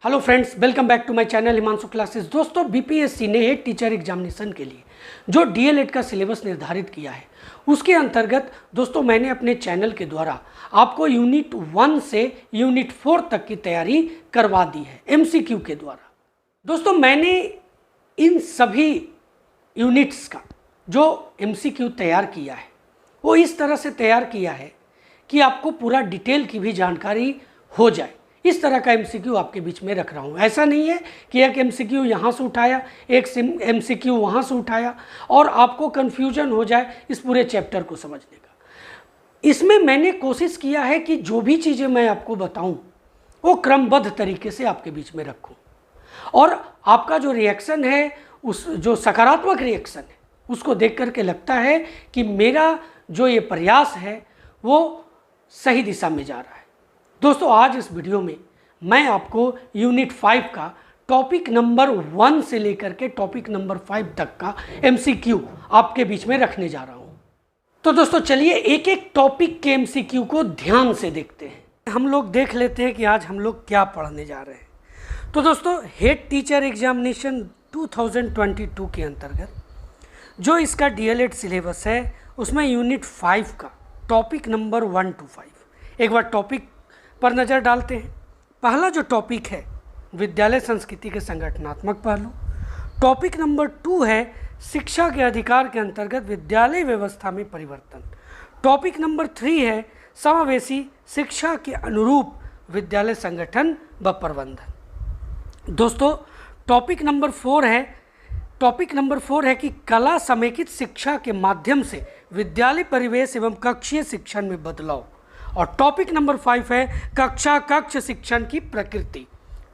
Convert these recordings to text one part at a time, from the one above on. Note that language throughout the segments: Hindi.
Hello friends, welcome back to my channel Himanshu classes. दोस्तों, बीपीएससी ने हेड टीचर एग्जामिनेशन के लिए जो डीएलएड का सिलेबस निर्धारित किया है उसके अंतर्गत दोस्तों मैंने अपने चैनल के द्वारा आपको यूनिट 1 से यूनिट 4 तक की तैयारी करवा दी है एमसीक्यू के द्वारा। दोस्तों, मैंने इन सभी यूनिट्स का जो एमसीक्यू तैयार किया है वो इस तरह से तैयार किया है कि आपको पूरा डिटेल की भी जानकारी हो जाए। इस तरह का एमसीक्यू आपके बीच में रख रहा हूँ। ऐसा नहीं है कि एक एमसीक्यू यहाँ से उठाया, एक एमसीक्यू वहाँ से उठाया और आपको कन्फ्यूजन हो जाए इस पूरे चैप्टर को समझने का। इसमें मैंने कोशिश किया है कि जो भी चीज़ें मैं आपको बताऊँ वो क्रमबद्ध तरीके से आपके बीच में रखूँ और आपका जो रिएक्शन है, उस जो सकारात्मक रिएक्शन है उसको देख करके लगता है कि मेरा जो ये प्रयास है वो सही दिशा में जा रहा है। दोस्तों, आज इस वीडियो में मैं आपको यूनिट 5 का टॉपिक नंबर 1 से लेकर के टॉपिक नंबर 5 तक का एमसीक्यू आपके बीच में रखने जा रहा हूं। तो दोस्तों चलिए एक एक टॉपिक के एमसीक्यू को ध्यान से देखते हैं। हम लोग देख लेते हैं कि आज हम लोग क्या पढ़ने जा रहे हैं। तो दोस्तों, हेड टीचर एग्जामिनेशन 2022 के अंतर्गत जो इसका डीएलएड सिलेबस है उसमें यूनिट 5 का टॉपिक नंबर 1 to 5 एक बार टॉपिक पर नज़र डालते हैं। पहला जो टॉपिक है विद्यालय संस्कृति के संगठनात्मक पहलू। टॉपिक नंबर 2 है शिक्षा के अधिकार के अंतर्गत विद्यालय व्यवस्था में परिवर्तन। टॉपिक नंबर 3 है समावेशी शिक्षा के अनुरूप विद्यालय संगठन व प्रबंधन। दोस्तों, टॉपिक नंबर 4 है कि कला समेकित शिक्षा के माध्यम से विद्यालय परिवेश एवं कक्षीय शिक्षण में बदलाव। और टॉपिक नंबर 5 है कक्ष शिक्षण की प्रकृति।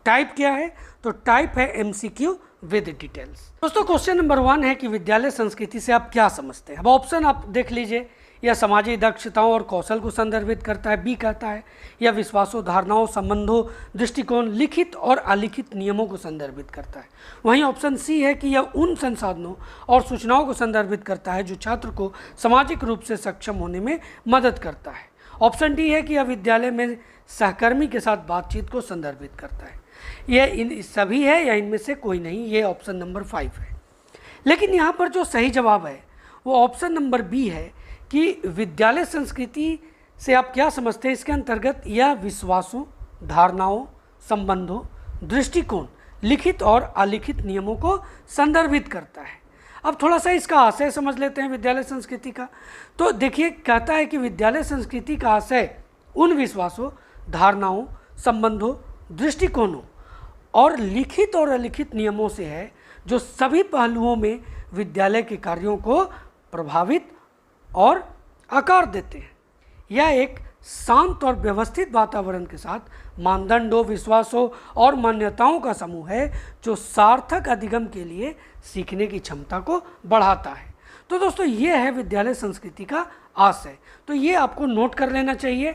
टाइप क्या है? तो टाइप है एमसीक्यू विद डिटेल्स। दोस्तों, क्वेश्चन नंबर 1 है कि विद्यालय संस्कृति से आप क्या समझते हैं। अब ऑप्शन आप देख लीजिए। यह सामाजिक दक्षताओं और कौशल को संदर्भित करता है, बी कहता है। यह विश्वासों, धारणाओं, संबंधों, दृष्टिकोण, लिखित और अलिखित नियमों को संदर्भित करता है। वहीं ऑप्शन सी है कि यह उन संसाधनों और सूचनाओं को संदर्भित करता है जो छात्र को सामाजिक रूप से सक्षम होने में मदद करता है। ऑप्शन डी है कि यह विद्यालय में सहकर्मी के साथ बातचीत को संदर्भित करता है। यह इन सभी है या इनमें से कोई नहीं, ये ऑप्शन नंबर 5 है। लेकिन यहाँ पर जो सही जवाब है वो ऑप्शन नंबर बी है कि विद्यालय संस्कृति से आप क्या समझते हैं। इसके अंतर्गत यह विश्वासों, धारणाओं, संबंधों, दृष्टिकोण, लिखित और अलिखित नियमों को संदर्भित करता है। अब थोड़ा सा इसका आशय समझ लेते हैं विद्यालय संस्कृति का। तो देखिए, कहता है कि विद्यालय संस्कृति का आशय उन विश्वासों, धारणाओं, संबंधों, दृष्टिकोणों और लिखित और अलिखित नियमों से है जो सभी पहलुओं में विद्यालय के कार्यों को प्रभावित और आकार देते हैं। यह एक शांत और व्यवस्थित वातावरण के साथ मानदंडों, विश्वासों और मान्यताओं का समूह है जो सार्थक अधिगम के लिए सीखने की क्षमता को बढ़ाता है। तो दोस्तों, ये है विद्यालय संस्कृति का आशय। तो ये आपको नोट कर लेना चाहिए,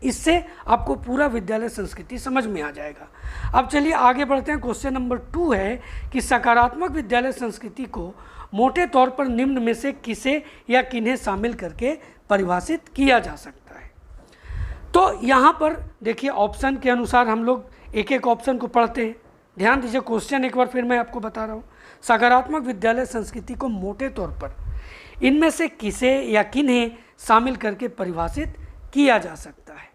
इससे आपको पूरा विद्यालय संस्कृति समझ में आ जाएगा। अब चलिए आगे बढ़ते हैं। क्वेश्चन नंबर 2 है कि सकारात्मक विद्यालय संस्कृति को मोटे तौर पर निम्न में से किसे या किन्हें शामिल करके परिभाषित किया जा सकता है। तो यहाँ पर देखिए, ऑप्शन के अनुसार हम लोग एक एक ऑप्शन को पढ़ते हैं। ध्यान दीजिए, क्वेश्चन एक बार फिर मैं आपको बता रहा हूँ। सकारात्मक विद्यालय संस्कृति को मोटे तौर पर इनमें से किसे या किन्हें शामिल करके परिभाषित किया जा सकता है।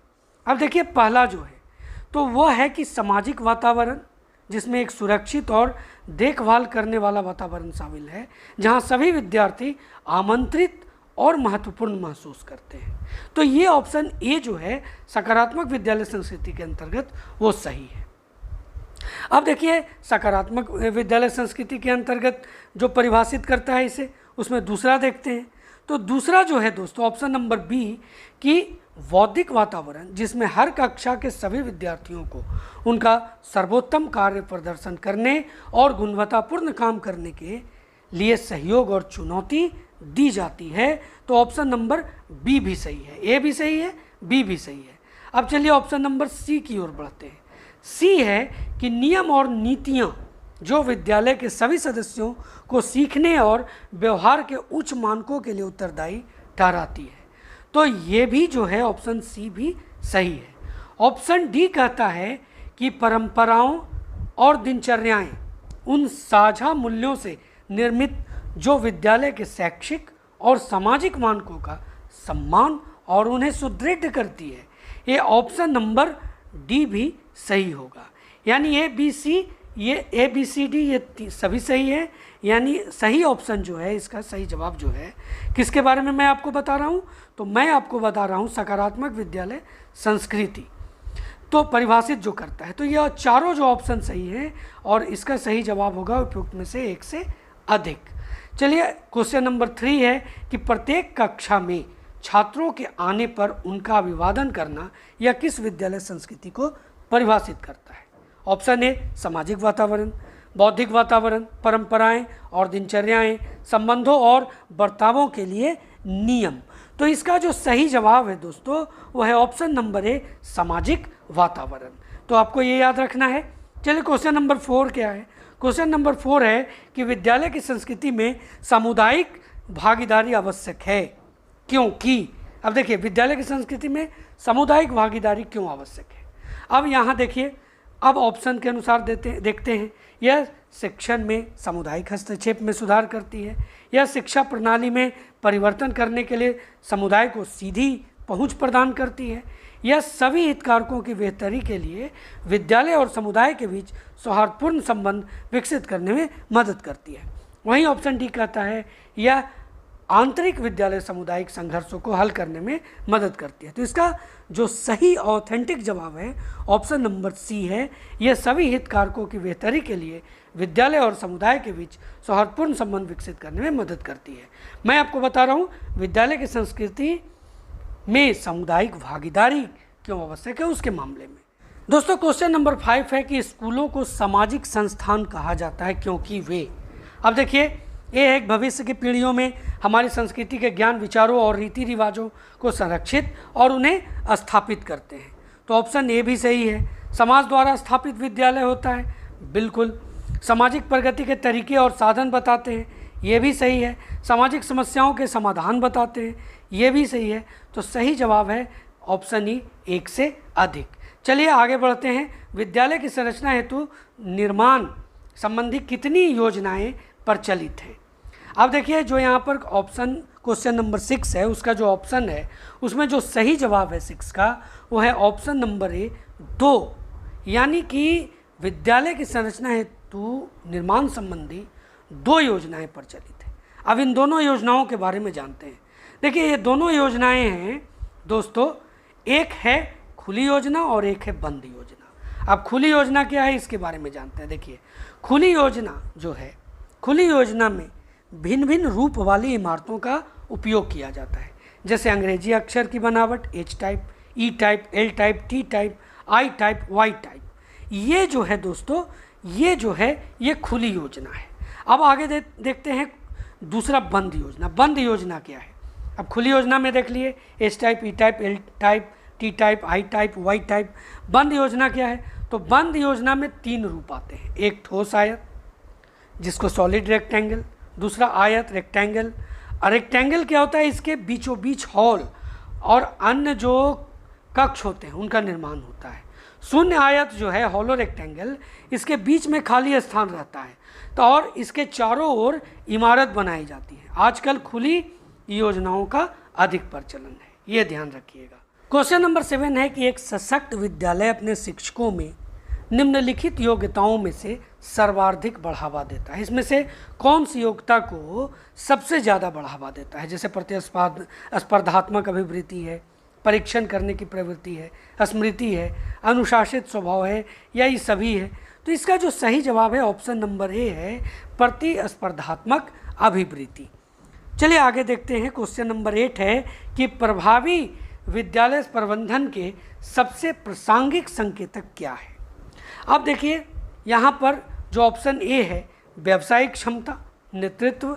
अब देखिए, पहला जो है तो वह है कि सामाजिक वातावरण, जिसमें एक सुरक्षित और देखभाल करने वाला वातावरण शामिल है जहाँ सभी विद्यार्थी आमंत्रित और महत्वपूर्ण महसूस करते हैं। तो ये ऑप्शन ए जो है सकारात्मक विद्यालय संस्कृति के अंतर्गत वो सही है। अब देखिए, सकारात्मक विद्यालय संस्कृति के अंतर्गत जो परिभाषित करता है इसे, उसमें दूसरा देखते हैं। तो दूसरा जो है दोस्तों ऑप्शन नंबर बी कि बौद्धिक वातावरण जिसमें हर कक्षा के सभी विद्यार्थियों को उनका सर्वोत्तम कार्य प्रदर्शन करने और गुणवत्तापूर्ण काम करने के लिए सहयोग और चुनौती दी जाती है। तो ऑप्शन नंबर बी भी सही है, ए भी सही है, बी भी सही है। अब चलिए ऑप्शन नंबर सी की ओर बढ़ते हैं। सी है कि नियम और नीतियाँ जो विद्यालय के सभी सदस्यों को सीखने और व्यवहार के उच्च मानकों के लिए उत्तरदायी ठहराती है। तो ये भी जो है ऑप्शन सी भी सही है। ऑप्शन डी कहता है कि परंपराओं और दिनचर्याएं उन साझा मूल्यों से निर्मित जो विद्यालय के शैक्षिक और सामाजिक मानकों का सम्मान और उन्हें सुदृढ़ करती है। ये ऑप्शन नंबर डी भी सही होगा। यानी ए बी सी डी ये सभी सही है। यानी सही ऑप्शन जो है, इसका सही जवाब जो है, किसके बारे में मैं आपको बता रहा हूँ? तो मैं आपको बता रहा हूँ सकारात्मक विद्यालय संस्कृति तो परिभाषित जो करता है। तो यह चारों जो ऑप्शन सही हैं और इसका सही जवाब होगा उपयुक्त में से एक से अधिक। चलिए क्वेश्चन नंबर 3 है कि प्रत्येक कक्षा में छात्रों के आने पर उनका अभिवादन करना यह किस विद्यालय संस्कृति को परिभाषित करता है? ऑप्शन ए सामाजिक वातावरण, बौद्धिक वातावरण, परंपराएं और दिनचर्याएं, संबंधों और बर्तावों के लिए नियम। तो इसका जो सही जवाब है दोस्तों वो है ऑप्शन नंबर ए सामाजिक वातावरण। तो आपको ये याद रखना है। चलिए क्वेश्चन नंबर 4 क्या है? क्वेश्चन नंबर 4 है कि विद्यालय की संस्कृति में सामुदायिक भागीदारी आवश्यक है क्योंकि, अब देखिए विद्यालय की संस्कृति में सामुदायिक भागीदारी क्यों आवश्यक है? अब यहाँ देखिए, अब ऑप्शन के अनुसार देखते हैं। यह शिक्षण में सामुदायिक हस्तक्षेप में सुधार करती है, यह शिक्षा प्रणाली में परिवर्तन करने के लिए समुदाय को सीधी पहुंच प्रदान करती है, यह सभी हितधारकों की बेहतरी के लिए विद्यालय और समुदाय के बीच सौहार्दपूर्ण संबंध विकसित करने में मदद करती है। वहीं ऑप्शन डी कहता है यह आंतरिक विद्यालय सामुदायिक संघर्षों को हल करने में मदद करती है। तो इसका जो सही ऑथेंटिक जवाब है ऑप्शन नंबर सी है, यह सभी हितधारकों की बेहतरी के लिए विद्यालय और समुदाय के बीच सौहार्दपूर्ण संबंध विकसित करने में मदद करती है। मैं आपको बता रहा हूँ विद्यालय की संस्कृति में सामुदायिक भागीदारी क्यों आवश्यक है उसके मामले में। दोस्तों क्वेश्चन नंबर 5 है कि स्कूलों को सामाजिक संस्थान कहा जाता है क्योंकि वे, अब देखिए ये एक भविष्य की पीढ़ियों में हमारी संस्कृति के ज्ञान, विचारों और रीति रिवाजों को संरक्षित और उन्हें स्थापित करते हैं। तो ऑप्शन ए भी सही है। समाज द्वारा स्थापित विद्यालय होता है, बिल्कुल। सामाजिक प्रगति के तरीके और साधन बताते हैं, ये भी सही है। सामाजिक समस्याओं के समाधान बताते हैं, ये भी सही है। तो सही जवाब है ऑप्शन ई, एक से अधिक। चलिए आगे बढ़ते हैं। विद्यालय की संरचना हेतु निर्माण संबंधी कितनी योजनाएं प्रचलित हैं? अब देखिए जो यहाँ पर ऑप्शन क्वेश्चन नंबर 6 है उसका जो ऑप्शन है उसमें जो सही जवाब है 6 का वो है ऑप्शन नंबर ए 2। यानी कि विद्यालय की संरचना हेतु निर्माण संबंधी 2 योजनाएं प्रचलित हैं। अब इन दोनों योजनाओं के बारे में जानते हैं। देखिए ये दोनों योजनाएं हैं दोस्तों, एक है खुली योजना और एक है बंद योजना। अब खुली योजना क्या है इसके बारे में जानते हैं। देखिए खुली योजना जो है, खुली योजना में भिन्न भिन्न रूप वाली इमारतों का उपयोग किया जाता है, जैसे अंग्रेजी अक्षर की बनावट H type, E type, L type, T type, I type, Y type. ये जो है दोस्तों, ये जो है ये खुली योजना है। अब आगे देखते हैं दूसरा बंद योजना। बंद योजना क्या है? अब खुली योजना में देख लिए H type, E type, L type, T type, I type, Y type. बंद योजना क्या है? तो बंद योजना में 3 रूप आते हैं। एक ठोस आयत जिसको सॉलिड रेक्टेंगल, दूसरा आयत रेक्टेंगल। रेक्टेंगल क्या होता है? इसके बीचों बीच हॉल और अन्य जो कक्ष होते हैं उनका निर्माण होता है। शून्य आयत जो है हॉलो रेक्टेंगल, इसके बीच में खाली स्थान रहता है तो और इसके चारों ओर इमारत बनाई जाती है। आजकल खुली योजनाओं का अधिक प्रचलन है, ये ध्यान रखिएगा। क्वेश्चन नंबर 7 है कि एक सशक्त विद्यालय अपने शिक्षकों में निम्नलिखित योग्यताओं में से सर्वाधिक बढ़ावा देता है। इसमें से कौन सी योग्यता को सबसे ज़्यादा बढ़ावा देता है? जैसे स्पर्धात्मक अभिवृत्ति है, परीक्षण करने की प्रवृत्ति है, स्मृति है, अनुशासित स्वभाव है, या ये सभी है? तो इसका जो सही जवाब है ऑप्शन नंबर ए है, प्रतिस्पर्धात्मक अभिवृत्ति। चलिए आगे देखते हैं। क्वेश्चन नंबर 8 है कि प्रभावी विद्यालय प्रबंधन के सबसे प्रासंगिक संकेतक क्या है? अब देखिए यहाँ पर जो ऑप्शन ए है व्यावसायिक क्षमता, नेतृत्व,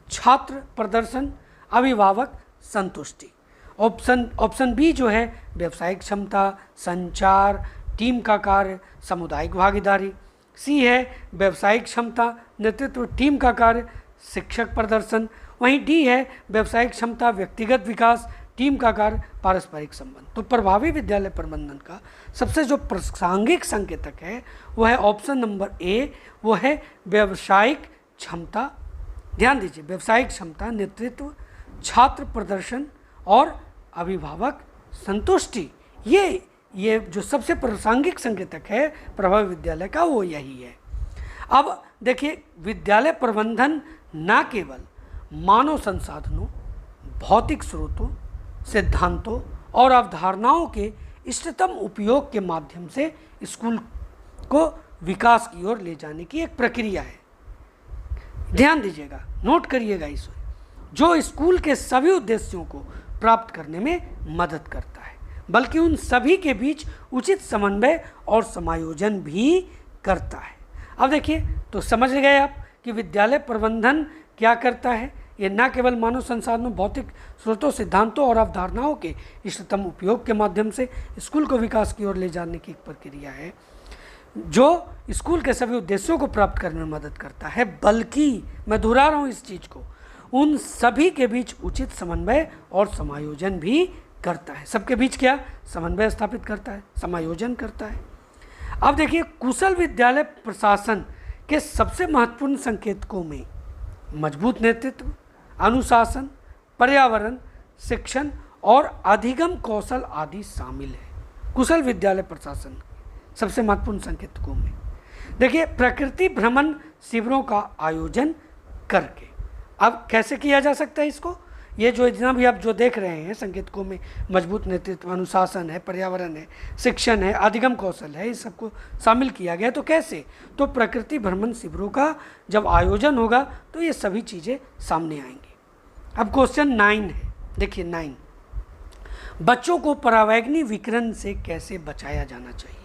छात्र प्रदर्शन, अभिभावक संतुष्टि। ऑप्शन बी जो है व्यावसायिक क्षमता, संचार, टीम का कार्य, सामुदायिक भागीदारी। सी है व्यावसायिक क्षमता, नेतृत्व, टीम का कार्य, शिक्षक प्रदर्शन। वहीं डी है व्यावसायिक क्षमता, व्यक्तिगत विकास, टीम का कार्य, पारस्परिक संबंध। तो प्रभावी विद्यालय प्रबंधन का सबसे जो प्रासंगिक संकेतक है वो है ऑप्शन नंबर ए, वो है व्यावसायिक क्षमता। ध्यान दीजिए, व्यावसायिक क्षमता, नेतृत्व, छात्र प्रदर्शन और अभिभावक संतुष्टि। ये जो सबसे प्रासंगिक संकेतक है प्रभावी विद्यालय का वो यही है। अब देखिए, विद्यालय प्रबंधन न केवल मानव संसाधनों, भौतिक स्रोतों, सिद्धांतों और अवधारणाओं के इष्टतम उपयोग के माध्यम से स्कूल को विकास की ओर ले जाने की एक प्रक्रिया है। ध्यान दीजिएगा, नोट करिएगा इसे, जो स्कूल के सभी उद्देश्यों को प्राप्त करने में मदद करता है, बल्कि उन सभी के बीच उचित समन्वय और समायोजन भी करता है। अब देखिए, तो समझ गए आप कि विद्यालय प्रबंधन क्या करता है। ये न केवल मानव संसाधनों, भौतिक स्रोतों, सिद्धांतों और अवधारणाओं के इष्टतम उपयोग के माध्यम से स्कूल को विकास की ओर ले जाने की एक प्रक्रिया है जो स्कूल के सभी उद्देश्यों को प्राप्त करने में मदद करता है, बल्कि मैं दोहरा रहा हूँ इस चीज़ को, उन सभी के बीच उचित समन्वय और समायोजन भी करता है। सबके बीच क्या समन्वय स्थापित करता है, समायोजन करता है। अब देखिए, कुशल विद्यालय प्रशासन के सबसे महत्वपूर्ण संकेतकों में मजबूत नेतृत्व, अनुशासन, पर्यावरण, शिक्षण और अधिगम कौशल आदि शामिल है। कुशल विद्यालय प्रशासन सबसे महत्वपूर्ण संकेतकों में देखिए, प्रकृति भ्रमण शिविरों का आयोजन करके। अब कैसे किया जा सकता है इसको, ये जो जितना भी आप जो देख रहे हैं संकेतकों में मजबूत नेतृत्व, अनुशासन है, पर्यावरण है, शिक्षण है, अधिगम कौशल है, इस सबको शामिल किया गया। तो कैसे, तो प्रकृति भ्रमण शिविरों का जब आयोजन होगा तो ये सभी चीज़ें सामने आएंगी। अब क्वेश्चन 9 है, देखिए 9, बच्चों को परावैंगनी विकिरण से कैसे बचाया जाना चाहिए।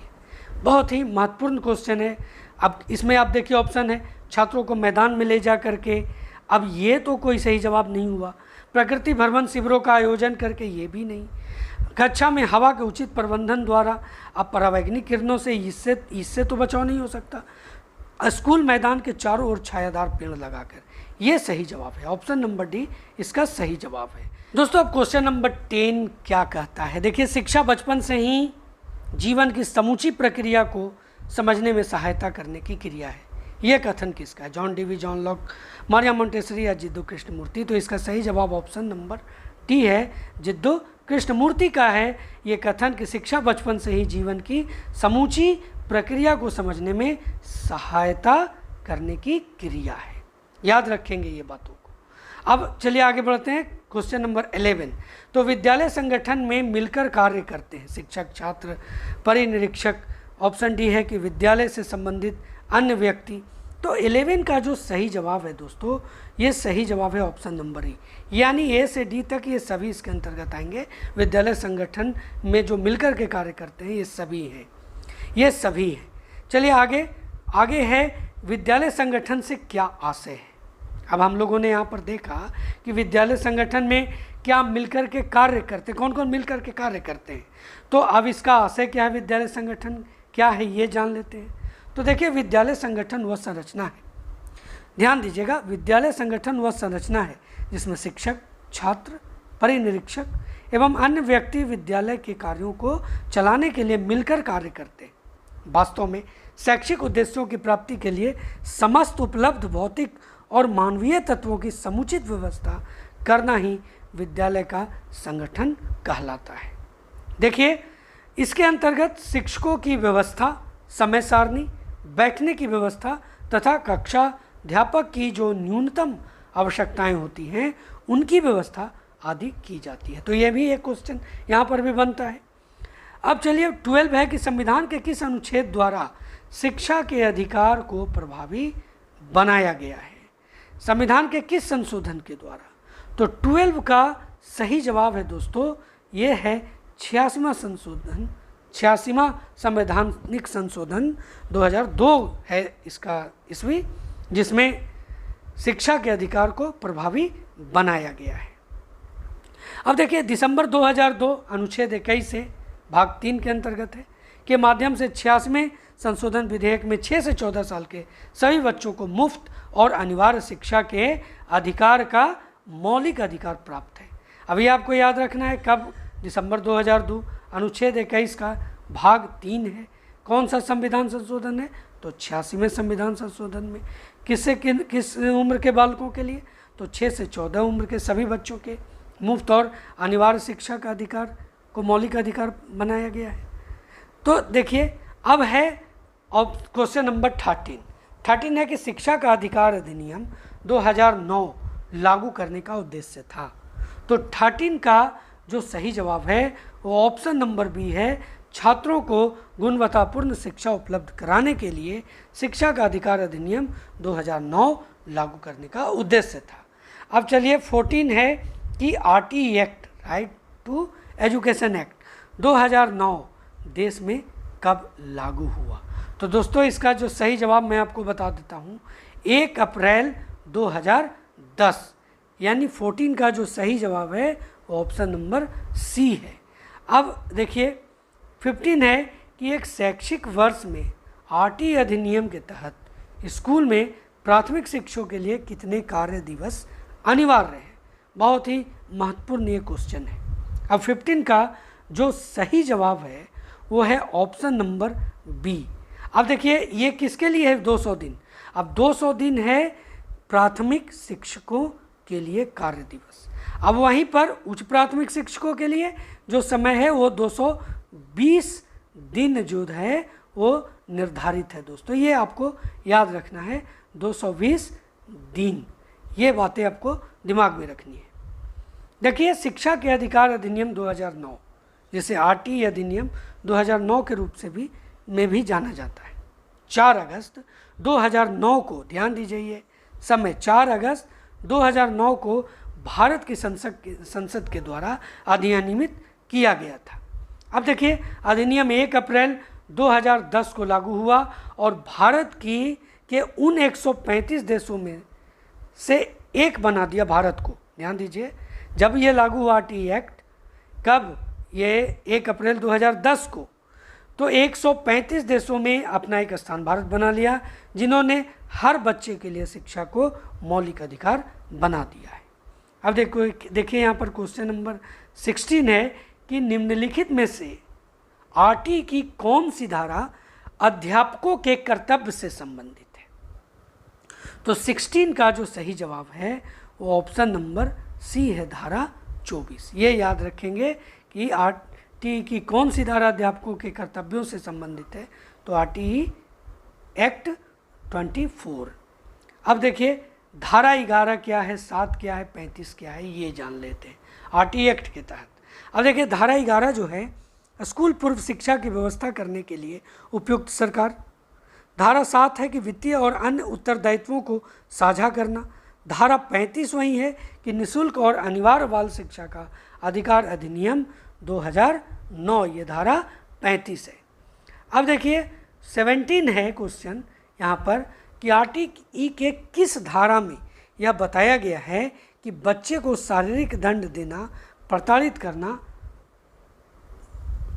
बहुत ही महत्वपूर्ण क्वेश्चन है। अब इसमें आप देखिए ऑप्शन है, छात्रों को मैदान में ले जा करके, अब ये तो कोई सही जवाब नहीं हुआ। प्रकृति भ्रमण शिविरों का आयोजन करके, ये भी नहीं। कक्षा में हवा के उचित प्रबंधन द्वारा, अब परावैंगनिक किरणों से इससे तो बचाव नहीं हो सकता। स्कूल मैदान के चारों ओर छायादार पेड़ लगाकर, ये सही जवाब है। ऑप्शन नंबर डी इसका सही जवाब है। दोस्तों, अब क्वेश्चन नंबर 10 क्या कहता है, देखिए, शिक्षा बचपन से ही जीवन की समूची प्रक्रिया को समझने में सहायता करने की क्रिया है। यह कथन किसका है, John Dewey, John Locke, Maria Montessori या जिद्दू कृष्णमूर्ति। तो इसका सही जवाब ऑप्शन नंबर डी है, जिद्दू कृष्णमूर्ति का है ये कथन कि शिक्षा बचपन से ही जीवन की समूची प्रक्रिया को समझने में सहायता करने की क्रिया है। याद रखेंगे ये बातों को। अब चलिए आगे बढ़ते हैं, क्वेश्चन नंबर 11। तो विद्यालय संगठन में मिलकर कार्य करते हैं शिक्षक, छात्र, परिनिरीक्षक। ऑप्शन डी है कि विद्यालय से संबंधित अन्य व्यक्ति। तो 11 का जो सही जवाब है दोस्तों, ये सही जवाब है ऑप्शन नंबर ई, यानी ए से डी तक ये सभी इसके अंतर्गत आएंगे। विद्यालय संगठन में जो मिलकर के कार्य करते हैं ये सभी हैं, ये सभी हैं। चलिए आगे है विद्यालय संगठन से क्या आशय है। अब हम लोगों ने यहाँ पर देखा कि विद्यालय संगठन में क्या मिलकर के कार्य करते, कौन कौन मिलकर के कार्य करते हैं। तो अब इसका आशय क्या है, विद्यालय संगठन क्या है ये जान लेते हैं। तो देखिए, विद्यालय संगठन वह संरचना है, ध्यान दीजिएगा, विद्यालय संगठन वह संरचना है जिसमें शिक्षक, छात्र, परिनिरीक्षक एवं अन्य व्यक्ति विद्यालय के कार्यों को चलाने के लिए मिलकर कार्य करते हैं। वास्तव में शैक्षिक उद्देश्यों की प्राप्ति के लिए समस्त उपलब्ध भौतिक और मानवीय तत्वों की समुचित व्यवस्था करना ही विद्यालय का संगठन कहलाता है। देखिए, इसके अंतर्गत शिक्षकों की व्यवस्था, समय सारणी, बैठने की व्यवस्था तथा कक्षा अध्यापक की जो न्यूनतम आवश्यकताएं होती हैं उनकी व्यवस्था आदि की जाती है। तो यह भी एक क्वेश्चन यहाँ पर भी बनता है। अब चलिए 12 है कि संविधान के किस अनुच्छेद द्वारा शिक्षा के अधिकार को प्रभावी बनाया गया है। संविधान के किस संशोधन के द्वारा। तो 12 का सही जवाब है दोस्तों, ये है 86वां संशोधन, 86वां संवैधानिक संशोधन 2002 है इसका ईस्वी, जिसमें शिक्षा के अधिकार को प्रभावी बनाया गया है। अब देखिए, दिसंबर 2002 अनुच्छेद 21 से भाग 3 के अंतर्गत है के माध्यम से 86वें संशोधन विधेयक में 6 से 14 साल के सभी बच्चों को मुफ्त और अनिवार्य शिक्षा के अधिकार का मौलिक अधिकार प्राप्त है। अभी आपको याद रखना है कब, दिसंबर 2002, अनुच्छेद 21 का भाग 3 है। कौन सा संविधान संशोधन है? तो 86वें संविधान संशोधन में। किस उम्र के बालकों के लिए? तो 6 से 14 उम्र के सभी बच्चों के मुफ्त और अनिवार्य शिक्षा का अधिकार को मौलिक अधिकार बनाया गया है। तो देखिए अब है क्वेश्चन नंबर 13 है कि शिक्षा का अधिकार अधिनियम 2009 लागू करने का उद्देश्य था। तो 13 का जो सही जवाब है वो ऑप्शन नंबर बी है, छात्रों को गुणवत्तापूर्ण शिक्षा उपलब्ध कराने के लिए शिक्षा का अधिकार अधिनियम 2009 लागू करने का उद्देश्य था। अब चलिए 14 है कि RT act, right to education act 2009 देश में कब लागू हुआ? तो दोस्तों इसका जो सही जवाब मैं आपको बता देता हूँ, 1 अप्रैल 2010, यानी 14 का जो सही जवाब है वो ऑप्शन नंबर सी है। अब देखिए 15 है कि एक शैक्षिक वर्ष में RT अधिनियम के तहत स्कूल में प्राथमिक शिक्षकों के लिए कितने कार्य दिवस अनिवार्य हैं? बहुत ही महत्वपूर्ण ये क्वेश्चन है। अब 15 का जो सही जवाब है वो है ऑप्शन नंबर बी। अब देखिए ये किसके लिए है 200 दिन? अब 200 दिन है प्राथमिक शिक्षकों के लिए कार्य दिवस। अब वहीं पर उच्च प्राथमिक शिक्षकों के लिए जो समय है वो 220 दिन जो है वो निर्धारित है। दोस्तों ये आपको याद रखना है, 220 दिन, ये बातें आपको दिमाग में रखनी है। देखिए शिक्षा के अधिकार अधिनियम 2009, जिसे RT अधिनियम 2009 के रूप से भी जाना जाता है, 4 अगस्त 2009 को, ध्यान दीजिए समय 4 अगस्त 2009 को भारत की संसद के द्वारा अधिनियमित किया गया था। अब देखिए अधिनियम 1 अप्रैल 2010 को लागू हुआ और भारत के उन 135 देशों में से एक बना दिया भारत को। ध्यान दीजिए जब ये लागू हुआ RT एक्ट, कब? ये 1 अप्रैल 2010 को, तो 135 देशों में अपना एक स्थान भारत बना लिया, जिन्होंने हर बच्चे के लिए शिक्षा को मौलिक अधिकार बना दिया है। अब देखिए यहाँ पर क्वेश्चन नंबर 16 है कि निम्नलिखित में से RT की कौन सी धारा अध्यापकों के कर्तव्य से संबंधित है? तो 16 का जो सही जवाब है वो ऑप्शन नंबर सी है, धारा 24। ये याद रखेंगे कि RT की कौन सी धारा अध्यापकों के कर्तव्यों से संबंधित है? तो RT एक्ट 24। अब देखिए धारा 11 क्या है, 7 क्या है, 35 क्या है, ये जान लेते हैं RT एक्ट के तहत। अब देखिए धारा 11 जो है स्कूल पूर्व शिक्षा की व्यवस्था करने के लिए उपयुक्त सरकार। धारा 7 है कि वित्तीय और अन्य उत्तरदायित्वों को साझा करना। धारा 35 वही है कि निःशुल्क और अनिवार्य बाल शिक्षा का अधिकार अधिनियम 2009, ये धारा 35 है। अब देखिए 17 है क्वेश्चन यहाँ पर कि RT के किस धारा में यह बताया गया है कि बच्चे को शारीरिक दंड देना, प्रताड़ित करना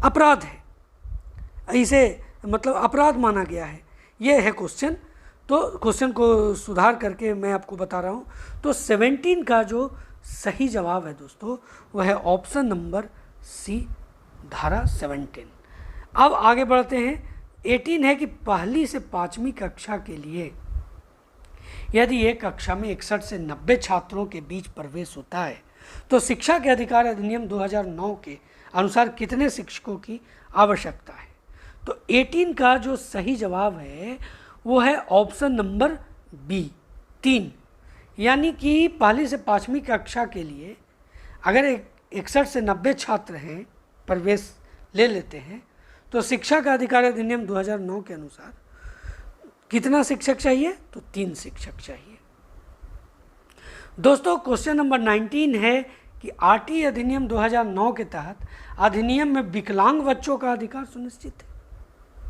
अपराध है, इसे मतलब अपराध माना गया है। ये है क्वेश्चन। तो क्वेश्चन को सुधार करके मैं आपको बता रहा हूँ। तो 17 का जो सही जवाब है दोस्तों वह है ऑप्शन नंबर सी, धारा 17। अब आगे बढ़ते हैं। 18 है कि पहली से 5वीं कक्षा के लिए यदि एक कक्षा में 61 से 90 छात्रों के बीच प्रवेश होता है तो शिक्षा के अधिकार अधिनियम 2009 के अनुसार कितने शिक्षकों की आवश्यकता है? तो 18 का जो सही जवाब है वो है ऑप्शन नंबर बी, 3। यानी कि पहली से 5वीं कक्षा के लिए अगर 61 से 90 छात्र हैं, प्रवेश ले लेते हैं, तो शिक्षा का अधिकार अधिनियम 2009 के अनुसार कितना शिक्षक चाहिए? तो 3 शिक्षक चाहिए। दोस्तों क्वेश्चन नंबर 19 है कि RT अधिनियम 2009 के तहत अधिनियम में विकलांग बच्चों का अधिकार सुनिश्चित है।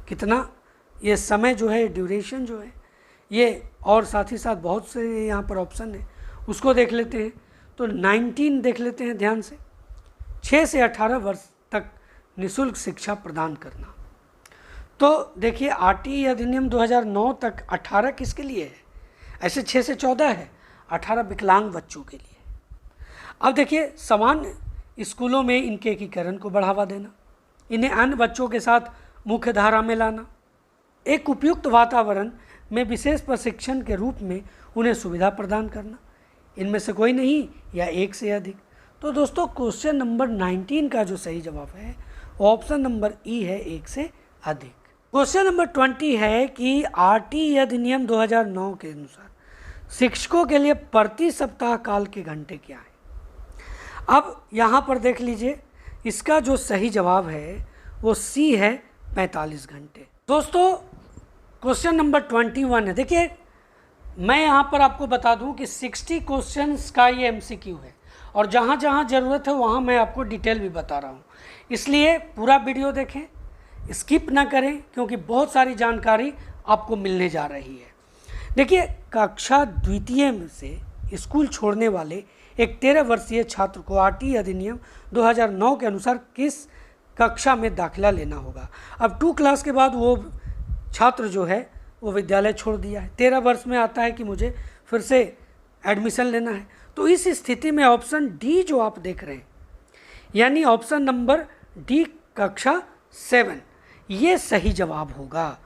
कितना? ये समय जो है, ड्यूरेशन जो है ये, और साथ ही साथ बहुत से यहाँ पर ऑप्शन है, उसको देख लेते हैं। तो 19 देख लेते हैं ध्यान से। 6 से 18 वर्ष तक निःशुल्क शिक्षा प्रदान करना। तो देखिए RT अधिनियम 2009 तक 18 किसके लिए है? ऐसे 6 से 14 है, 18 विकलांग बच्चों के लिए। अब देखिए, सामान्य स्कूलों में इनके एकीकरण को बढ़ावा देना, इन्हें अन्य बच्चों के साथ मुख्य धारा में लाना, एक उपयुक्त वातावरण में विशेष प्रशिक्षण के रूप में उन्हें सुविधा प्रदान करना, इनमें से कोई नहीं या एक से अधिक। तो दोस्तों क्वेश्चन नंबर 19 का जो सही जवाब है वो ऑप्शन नंबर ई है, एक से अधिक। क्वेश्चन नंबर 20 है कि आरटी अधिनियम 2009 के अनुसार शिक्षकों के लिए प्रति सप्ताह काल के घंटे क्या है। अब यहाँ पर देख लीजिए, इसका जो सही जवाब है वो सी है, 45 घंटे। दोस्तों क्वेश्चन नंबर 21 है। देखिए, मैं यहाँ पर आपको बता दूँ कि 60 क्वेश्चंस का ये एमसीक्यू है और जहाँ जहाँ ज़रूरत है वहाँ मैं आपको डिटेल भी बता रहा हूँ, इसलिए पूरा वीडियो देखें, स्किप ना करें, क्योंकि बहुत सारी जानकारी आपको मिलने जा रही है। देखिए, कक्षा द्वितीय में से स्कूल छोड़ने वाले एक 13 वर्षीय छात्र को आरटी अधिनियम 2009 के अनुसार किस कक्षा में दाखिला लेना होगा। अब 2 क्लास के बाद वो छात्र जो है वो विद्यालय छोड़ दिया है, 13 वर्ष में आता है कि मुझे फिर से एडमिशन लेना है। तो इस स्थिति में ऑप्शन डी जो आप देख रहे हैं, यानी ऑप्शन नंबर डी कक्षा 7, ये सही जवाब होगा।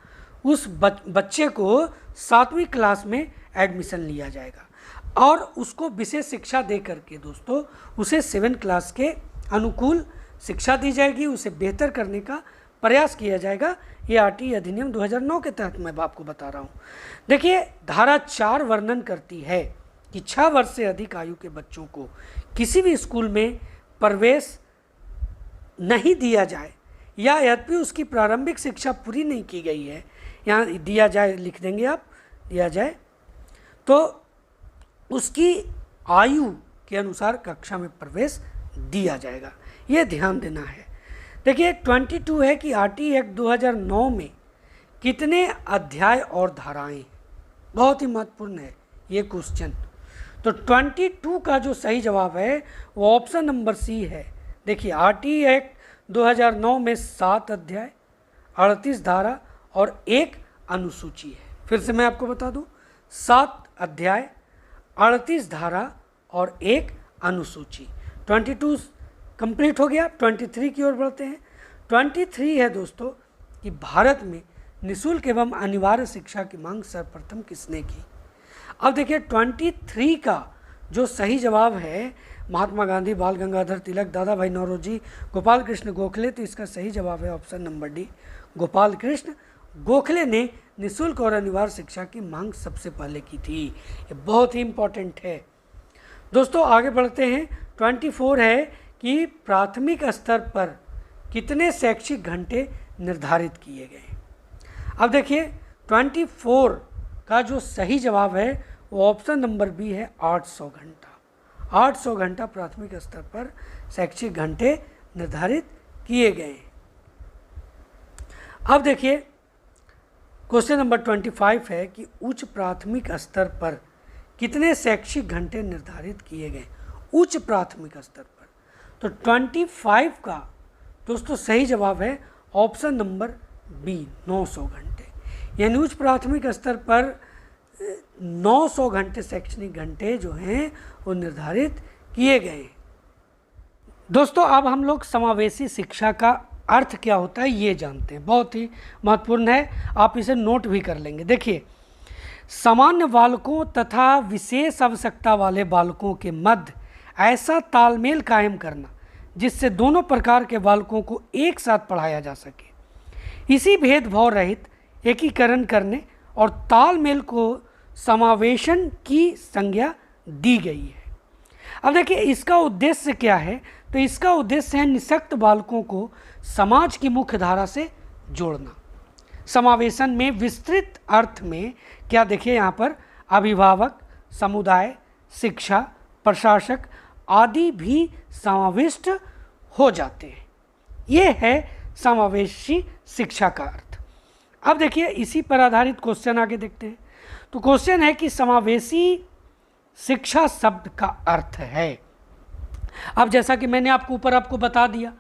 उस बच्चे को 7वीं क्लास में एडमिशन लिया जाएगा और उसको विशेष शिक्षा दे करके दोस्तों उसे 7 क्लास के अनुकूल शिक्षा दी जाएगी, उसे बेहतर करने का प्रयास किया जाएगा। ये आरटी अधिनियम 2009 के तहत मैं आपको बता रहा हूँ। देखिए, धारा 4 वर्णन करती है कि 6 वर्ष से अधिक आयु के बच्चों को किसी भी स्कूल में प्रवेश नहीं दिया जाए या यद्यपि उसकी प्रारंभिक शिक्षा पूरी नहीं की गई है, यहाँ दिया जाए लिख देंगे आप, दिया जाए तो उसकी आयु के अनुसार कक्षा में प्रवेश दिया जाएगा, ये ध्यान देना है। देखिए 22 है कि आरटी एक्ट 2009 में कितने अध्याय और धाराएं हैं, बहुत ही महत्वपूर्ण है ये क्वेश्चन। तो 22 का जो सही जवाब है वो ऑप्शन नंबर सी है। देखिए, आरटी एक्ट 2009 में 7 अध्याय, 38 धारा और 1 अनुसूची है। फिर से मैं आपको बता दूं, 7 अध्याय, 38 धारा और 1 अनुसूची। 22 कंप्लीट हो गया, 23 की ओर बढ़ते हैं। 23 है दोस्तों कि भारत में निःशुल्क एवं अनिवार्य शिक्षा की मांग सर्वप्रथम किसने की। अब देखिए 23 का जो सही जवाब है महात्मा गांधी, बाल गंगाधर तिलक, दादा भाई नौरोजी, गोपाल कृष्ण गोखले। तो इसका सही जवाब है option number D, Gopal Krishna Gokhale ने निःशुल्क और अनिवार्य शिक्षा की मांग सबसे पहले की थी। ये बहुत ही इम्पोर्टेंट है। दोस्तों आगे बढ़ते हैं। 24 है कि प्राथमिक स्तर पर कितने शैक्षिक घंटे निर्धारित किए गए। अब देखिए 24 का जो सही जवाब है वो ऑप्शन नंबर बी है, 800 घंटा। 800 घंटा प्राथमिक स्तर पर शैक्षिक घंटे निर्धारित किए गए। अब देखिए क्वेश्चन नंबर 25 है कि उच्च प्राथमिक स्तर पर कितने शैक्षिक घंटे निर्धारित किए गए, उच्च प्राथमिक स्तर पर। तो 25 का दोस्तों सही जवाब है ऑप्शन नंबर बी, 900 घंटे। यानी उच्च प्राथमिक स्तर पर 900 घंटे शैक्षणिक घंटे जो हैं वो निर्धारित किए गए। दोस्तों अब हम लोग समावेशी शिक्षा का अर्थ क्या होता है ये जानते हैं, बहुत ही महत्वपूर्ण है, आप इसे नोट भी कर लेंगे। देखिए, सामान्य बालकों तथा विशेष आवश्यकता वाले बालकों के मध्य ऐसा तालमेल कायम करना जिससे दोनों प्रकार के बालकों को एक साथ पढ़ाया जा सके। इसी भेदभाव रहित एकीकरण करने और तालमेल को समावेशन की संज्ञा दी गई है। अब देखिए इसका उद्देश्य क्या है, तो इसका उद्देश्य है निःशक्त बालकों को समाज की मुख्य धारा से जोड़ना। समावेशन में विस्तृत अर्थ में क्या, देखिए यहाँ पर अभिभावक, समुदाय, शिक्षा, प्रशासक आदि भी समाविष्ट हो जाते हैं। ये है समावेशी शिक्षा का अर्थ। अब देखिए इसी पर आधारित क्वेश्चन आगे देखते हैं। तो क्वेश्चन है कि समावेशी शिक्षा शब्द का अर्थ है। अब जैसा कि मैंने आपको ऊपर आपको बता दिया,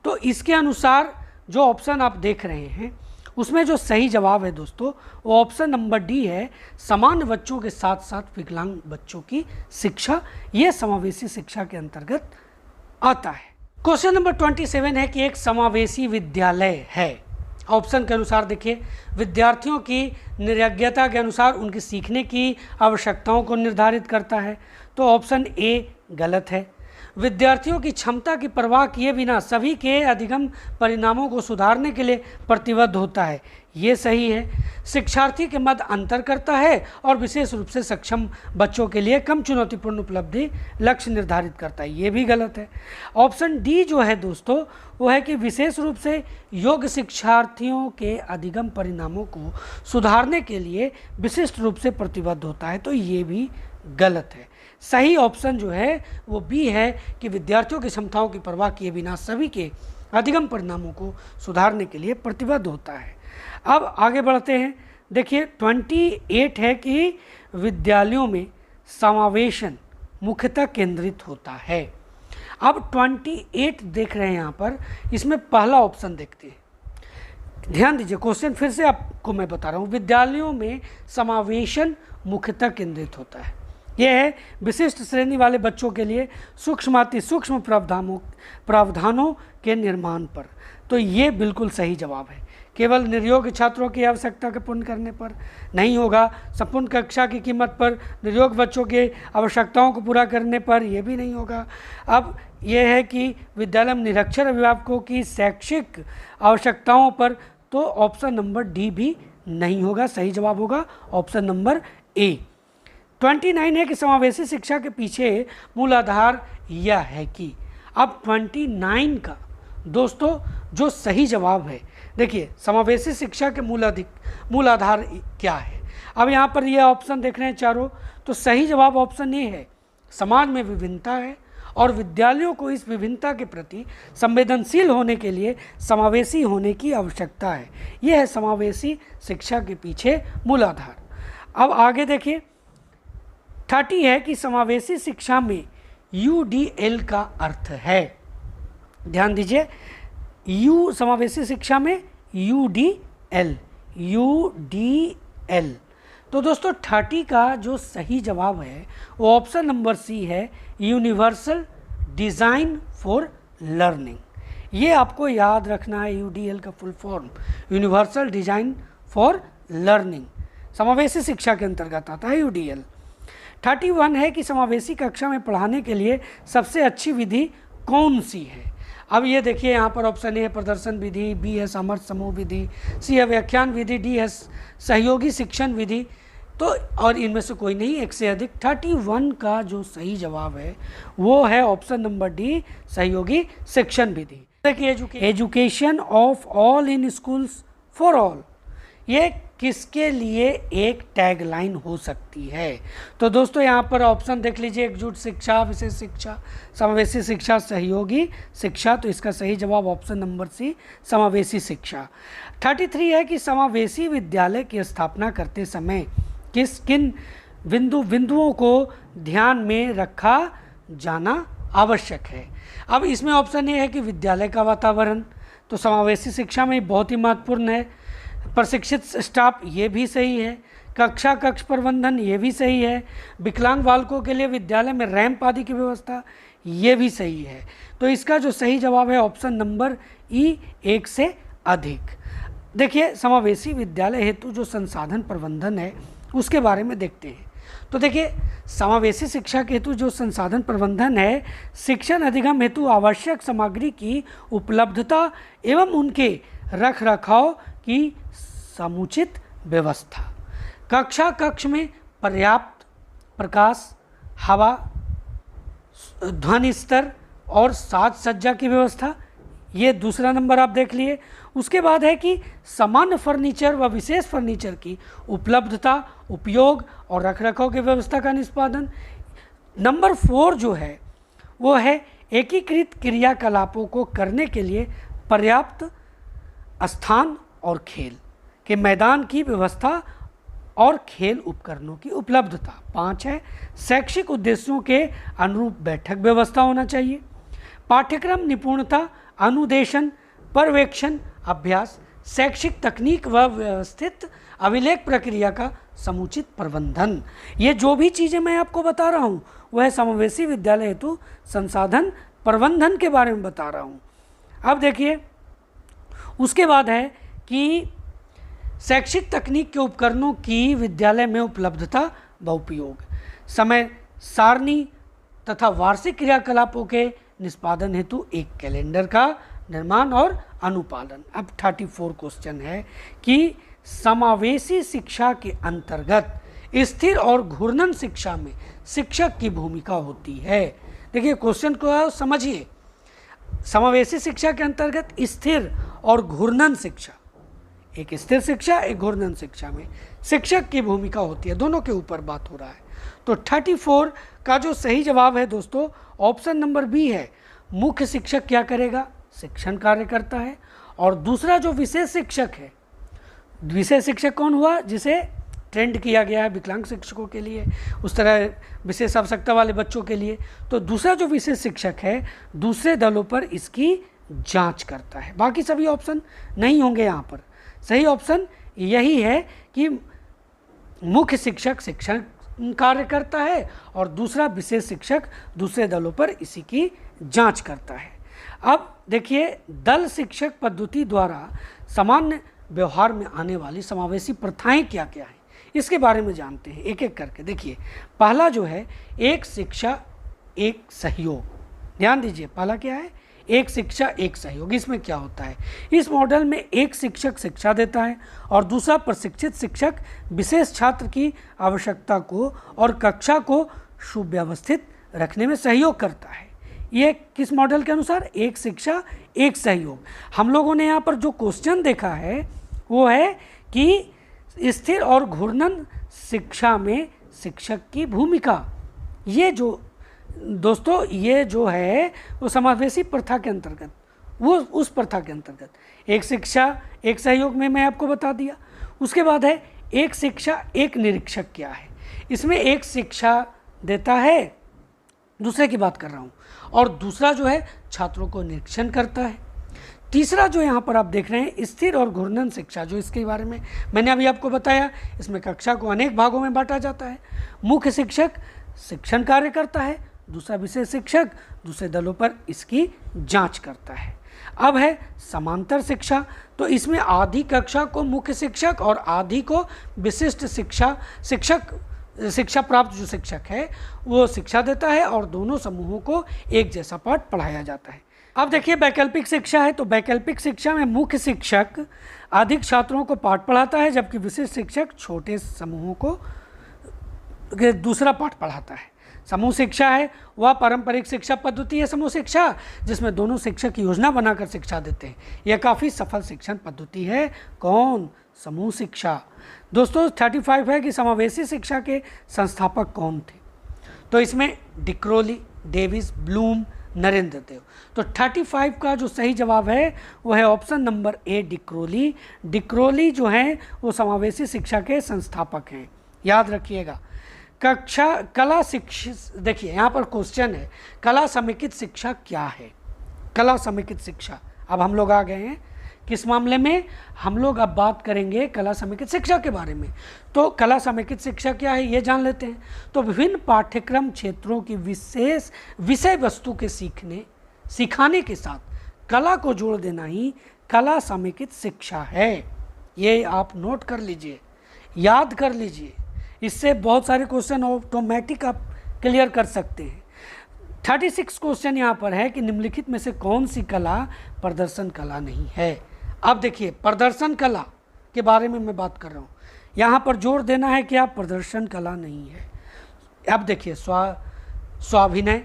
तो इसके अनुसार जो ऑप्शन आप देख रहे हैं उसमें जो सही जवाब है दोस्तों वो ऑप्शन नंबर डी है, सामान्य बच्चों के साथ साथ विकलांग बच्चों की शिक्षा, ये समावेशी शिक्षा के अंतर्गत आता है। क्वेश्चन नंबर 27 है कि एक समावेशी विद्यालय है, ऑप्शन के अनुसार देखिए, विद्यार्थियों की निर्योग्यता के अनुसार उनकी सीखने की आवश्यकताओं को निर्धारित करता है, तो ऑप्शन ए गलत है। विद्यार्थियों की क्षमता की परवाह किए बिना सभी के अधिगम परिणामों को सुधारने के लिए प्रतिबद्ध होता है, ये सही है। शिक्षार्थी के मध्य अंतर करता है और विशेष रूप से सक्षम बच्चों के लिए कम चुनौतीपूर्ण उपलब्धि लक्ष्य निर्धारित करता है, ये भी गलत है। ऑप्शन डी जो है दोस्तों वो है कि विशेष रूप से योग्य शिक्षार्थियों के अधिगम परिणामों को सुधारने के लिए विशिष्ट रूप से प्रतिबद्ध होता है, तो ये भी गलत है। सही ऑप्शन जो है वो बी है कि विद्यार्थियों की क्षमताओं की परवाह किए बिना सभी के अधिगम परिणामों को सुधारने के लिए प्रतिबद्ध होता है। अब आगे बढ़ते हैं, देखिए 28 है कि विद्यालयों में समावेशन मुख्यतः केंद्रित होता है। अब 28 देख रहे हैं यहाँ पर, इसमें पहला ऑप्शन देखते हैं, ध्यान दीजिए क्वेश्चन फिर से आपको मैं बता रहा हूँ, विद्यालयों में समावेशन मुख्यतः केंद्रित होता है, यह है विशिष्ट श्रेणी वाले बच्चों के लिए सूक्ष्माति सूक्ष्म प्रावधानों के निर्माण पर, तो ये बिल्कुल सही जवाब है। केवल निर्योग्य छात्रों की आवश्यकता के पूर्ण करने पर नहीं होगा, संपूर्ण कक्षा की कीमत पर निर्योग्य बच्चों के आवश्यकताओं को पूरा करने पर यह भी नहीं होगा। अब यह है कि विद्यालय में निरक्षर अभिभावकों की शैक्षिक आवश्यकताओं पर, तो ऑप्शन नंबर डी भी नहीं होगा, सही जवाब होगा ऑप्शन नंबर ए। 29 है कि समावेशी शिक्षा के पीछे मूल आधार यह है कि, अब 29 का दोस्तों जो सही जवाब है, देखिए समावेशी शिक्षा के मूल आधार क्या है। अब यहाँ पर यह ऑप्शन देख रहे हैं चारों, तो सही जवाब ऑप्शन ए है, समाज में विभिन्नता है और विद्यालयों को इस विभिन्नता के प्रति संवेदनशील होने के लिए समावेशी होने की आवश्यकता है, यह है समावेशी शिक्षा के पीछे मूल आधार। अब आगे देखिए 30 है कि समावेशी शिक्षा में UDL का अर्थ है, ध्यान दीजिए, यू समावेशी शिक्षा में UDL, तो दोस्तों 30 का जो सही जवाब है वो ऑप्शन नंबर सी है, यूनिवर्सल डिज़ाइन फॉर लर्निंग। ये आपको याद रखना है, UDL का full form universal design for learning, समावेशी शिक्षा के अंतर्गत आता है UDL। 31 है कि समावेशी कक्षा में पढ़ाने के लिए सबसे अच्छी विधि कौन सी है। अब ये देखिए यहाँ पर ऑप्शन ए है प्रदर्शन विधि, बी है सामर्थ्य समूह विधि, सी है व्याख्यान विधि, डी है सहयोगी शिक्षण विधि, तो और इनमें से कोई नहीं, एक से अधिक। 31 का जो सही जवाब है वो है ऑप्शन नंबर डी, सहयोगी शिक्षण विधि। देखिए education of all in schools for all, ये किसके लिए एक टैगलाइन हो सकती है। तो दोस्तों यहाँ पर ऑप्शन देख लीजिए, एकजुट शिक्षा, विशेष शिक्षा, समावेशी शिक्षा, सहयोगी शिक्षा, तो इसका सही जवाब ऑप्शन नंबर सी, समावेशी शिक्षा। 33 है कि समावेशी विद्यालय की स्थापना करते समय किन बिंदुओं को ध्यान में रखा जाना आवश्यक है। अब इसमें ऑप्शन ए है कि विद्यालय का वातावरण, तो समावेशी शिक्षा में बहुत ही महत्वपूर्ण है। प्रशिक्षित स्टाफ, ये भी सही है। कक्ष प्रबंधन, ये भी सही है। विकलांग बालकों के लिए विद्यालय में रैंप आदि की व्यवस्था, ये भी सही है। तो इसका जो सही जवाब है ऑप्शन नंबर ई, एक से अधिक। देखिए समावेशी विद्यालय हेतु जो संसाधन प्रबंधन है उसके बारे में देखते हैं। तो देखिए समावेशी शिक्षा के हेतु जो संसाधन प्रबंधन है, शिक्षण अधिगम हेतु आवश्यक सामग्री की उपलब्धता एवं उनके रख रखाव की समुचित व्यवस्था, कक्ष में पर्याप्त प्रकाश, हवा, ध्वनि स्तर और साज सज्जा की व्यवस्था, ये दूसरा नंबर आप देख लिए। उसके बाद है कि सामान्य फर्नीचर व विशेष फर्नीचर की उपलब्धता, उपयोग और रखरखाव की व्यवस्था का निष्पादन। नंबर 4 जो है वो है एकीकृत क्रियाकलापों को करने के लिए पर्याप्त स्थान और खेल के मैदान की व्यवस्था और खेल उपकरणों की उपलब्धता। 5 है शैक्षिक उद्देश्यों के अनुरूप बैठक व्यवस्था होना चाहिए। पाठ्यक्रम निपुणता, अनुदेशन, पर्यवेक्षण, अभ्यास, शैक्षिक तकनीक व व्यवस्थित अभिलेख प्रक्रिया का समुचित प्रबंधन। ये जो भी चीज़ें मैं आपको बता रहा हूँ वह समावेशी विद्यालय हेतु संसाधन प्रबंधन के बारे में बता रहा हूँ। अब देखिए उसके बाद है कि शैक्षिक तकनीक के उपकरणों की विद्यालय में उपलब्धता व उपयोग, समय सारणी तथा वार्षिक क्रियाकलापों के निष्पादन हेतु एक कैलेंडर का निर्माण और अनुपालन। अब 34 क्वेश्चन है कि समावेशी शिक्षा के अंतर्गत स्थिर और घूर्णन शिक्षा में शिक्षक की भूमिका होती है। देखिए क्वेश्चन को समझिए, समावेशी शिक्षा के अंतर्गत स्थिर और घूर्णन शिक्षा, एक स्थिर शिक्षा एक घूर्णन शिक्षा में शिक्षक की भूमिका होती है, दोनों के ऊपर बात हो रहा है। तो 34 का जो सही जवाब है दोस्तों ऑप्शन नंबर बी है। मुख्य शिक्षक क्या करेगा? शिक्षण कार्य करता है। और दूसरा जो विशेष शिक्षक है, विशेष शिक्षक कौन हुआ? जिसे ट्रेंड किया गया है विकलांग शिक्षकों के लिए, उस तरह विशेष आवश्यकता वाले बच्चों के लिए। तो दूसरा जो विशेष शिक्षक है दूसरे दलों पर इसकी जांच करता है। बाकी सभी ऑप्शन नहीं होंगे यहाँ पर। सही ऑप्शन यही है कि मुख्य शिक्षक शिक्षण कार्य करता है और दूसरा विशेष शिक्षक दूसरे दलों पर इसी की जांच करता है। अब देखिए दल शिक्षक पद्धति द्वारा सामान्य व्यवहार में आने वाली समावेशी प्रथाएं क्या क्या हैं, इसके बारे में जानते हैं एक एक करके। देखिए पहला जो है एक शिक्षा एक सहयोग। ध्यान दीजिए पहला क्या है? एक शिक्षा एक सहयोग। इसमें क्या होता है? इस मॉडल में एक शिक्षक शिक्षा देता है और दूसरा प्रशिक्षित शिक्षक विशेष छात्र की आवश्यकता को और कक्षा को सुव्यवस्थित रखने में सहयोग करता है। ये किस मॉडल के अनुसार? एक शिक्षा एक सहयोग। हम लोगों ने यहाँ पर जो क्वेश्चन देखा है वो है कि स्थिर और घूर्णन शिक्षा में शिक्षक की भूमिका। ये जो दोस्तों ये जो है वो समावेशी प्रथा के अंतर्गत, वो उस प्रथा के अंतर्गत एक शिक्षा एक सहयोग में मैं आपको बता दिया। उसके बाद है एक शिक्षा एक निरीक्षक। क्या है? इसमें एक शिक्षा देता है, दूसरे की बात कर रहा हूँ, और दूसरा जो है छात्रों को निरीक्षण करता है। तीसरा जो यहाँ पर आप देख रहे हैं स्थिर और घूर्णन शिक्षा, जो इसके बारे में मैंने अभी आपको बताया, इसमें कक्षा को अनेक भागों में बांटा जाता है। मुख्य शिक्षक शिक्षण कार्य करता है, दूसरा विशेष शिक्षक दूसरे दलों पर इसकी जांच करता है। अब है समांतर शिक्षा। तो इसमें आधी कक्षा को मुख्य शिक्षक और आधी को विशिष्ट शिक्षा प्राप्त जो शिक्षक है वो शिक्षा देता है और दोनों समूहों को एक जैसा पाठ पढ़ाया जाता है। अब देखिए वैकल्पिक शिक्षा है। तो वैकल्पिक शिक्षा में मुख्य शिक्षक अधिक छात्रों को पाठ पढ़ाता है जबकि विशिष्ट शिक्षक छोटे समूहों को दूसरा पाठ पढ़ाता है। समूह शिक्षा है वह पारंपरिक शिक्षा पद्धति है, समूह शिक्षा, जिसमें दोनों शिक्षक योजना बनाकर शिक्षा देते हैं। यह काफ़ी सफल शिक्षण पद्धति है। कौन? समूह शिक्षा। दोस्तों 35 है कि समावेशी शिक्षा के संस्थापक कौन थे? तो इसमें डिक्रोली, डेविस, ब्लूम, नरेंद्र देव। तो 35 का जो सही जवाब है वो है ऑप्शन नंबर ए डिक्रोली। डिक्रोली जो हैं वो समावेशी शिक्षा के संस्थापक हैं, याद रखिएगा। कला शिक्षा, देखिए यहाँ पर क्वेश्चन है कला समेकित शिक्षा क्या है? कला समेकित शिक्षा। अब हम लोग आ गए हैं किस मामले में? हम लोग अब बात करेंगे कला समेकित शिक्षा के बारे में। तो कला समेकित शिक्षा क्या है ये जान लेते हैं। तो विभिन्न पाठ्यक्रम क्षेत्रों की विशेष विषय वस्तु के सिखाने के साथ कला को जोड़ देना ही कला समेकित शिक्षा है। ये आप नोट कर लीजिए, याद कर लीजिए, इससे बहुत सारे क्वेश्चन ऑटोमेटिक आप क्लियर कर सकते हैं। 36 क्वेश्चन यहाँ पर है कि निम्नलिखित में से कौन सी कला प्रदर्शन कला नहीं है? अब देखिए प्रदर्शन कला के बारे में मैं बात कर रहा हूँ, यहाँ पर जोर देना है कि आप प्रदर्शन कला नहीं है। अब देखिए स्वाभिनय,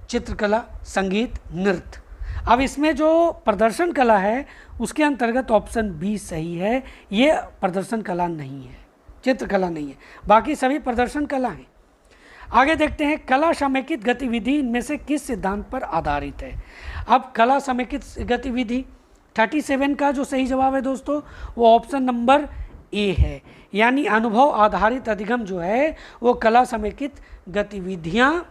चित्रकला, संगीत, नृत्य। अब इसमें जो प्रदर्शन कला है उसके अंतर्गत ऑप्शन बी सही है, ये प्रदर्शन कला नहीं है, चित्रकला नहीं है, बाकी सभी प्रदर्शन कला हैं। आगे देखते हैं कला समेकित गतिविधि इनमें से किस सिद्धांत पर आधारित है? अब कला समेकित गतिविधि 37 का जो सही जवाब है दोस्तों वो ऑप्शन नंबर ए है, यानी अनुभव आधारित अधिगम जो है वो कला समेकित गतिविधियां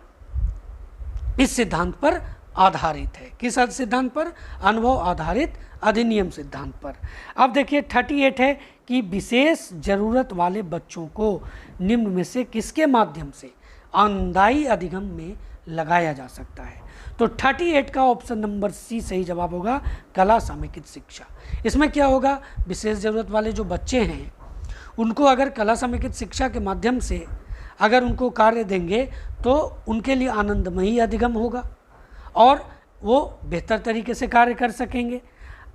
इस सिद्धांत पर आधारित है। किस सिद्धांत पर? अनुभव आधारित अधिनियम सिद्धांत पर। अब देखिए 38 है कि विशेष जरूरत वाले बच्चों को निम्न में से किसके माध्यम से आनंददायी अधिगम में लगाया जा सकता है? तो 38 का ऑप्शन नंबर सी सही जवाब होगा, कला समेकित शिक्षा। इसमें क्या होगा, विशेष जरूरत वाले जो बच्चे हैं उनको अगर कला समेकित शिक्षा के माध्यम से अगर उनको कार्य देंगे तो उनके लिए आनंदमयी अधिगम होगा और वो बेहतर तरीके से कार्य कर सकेंगे।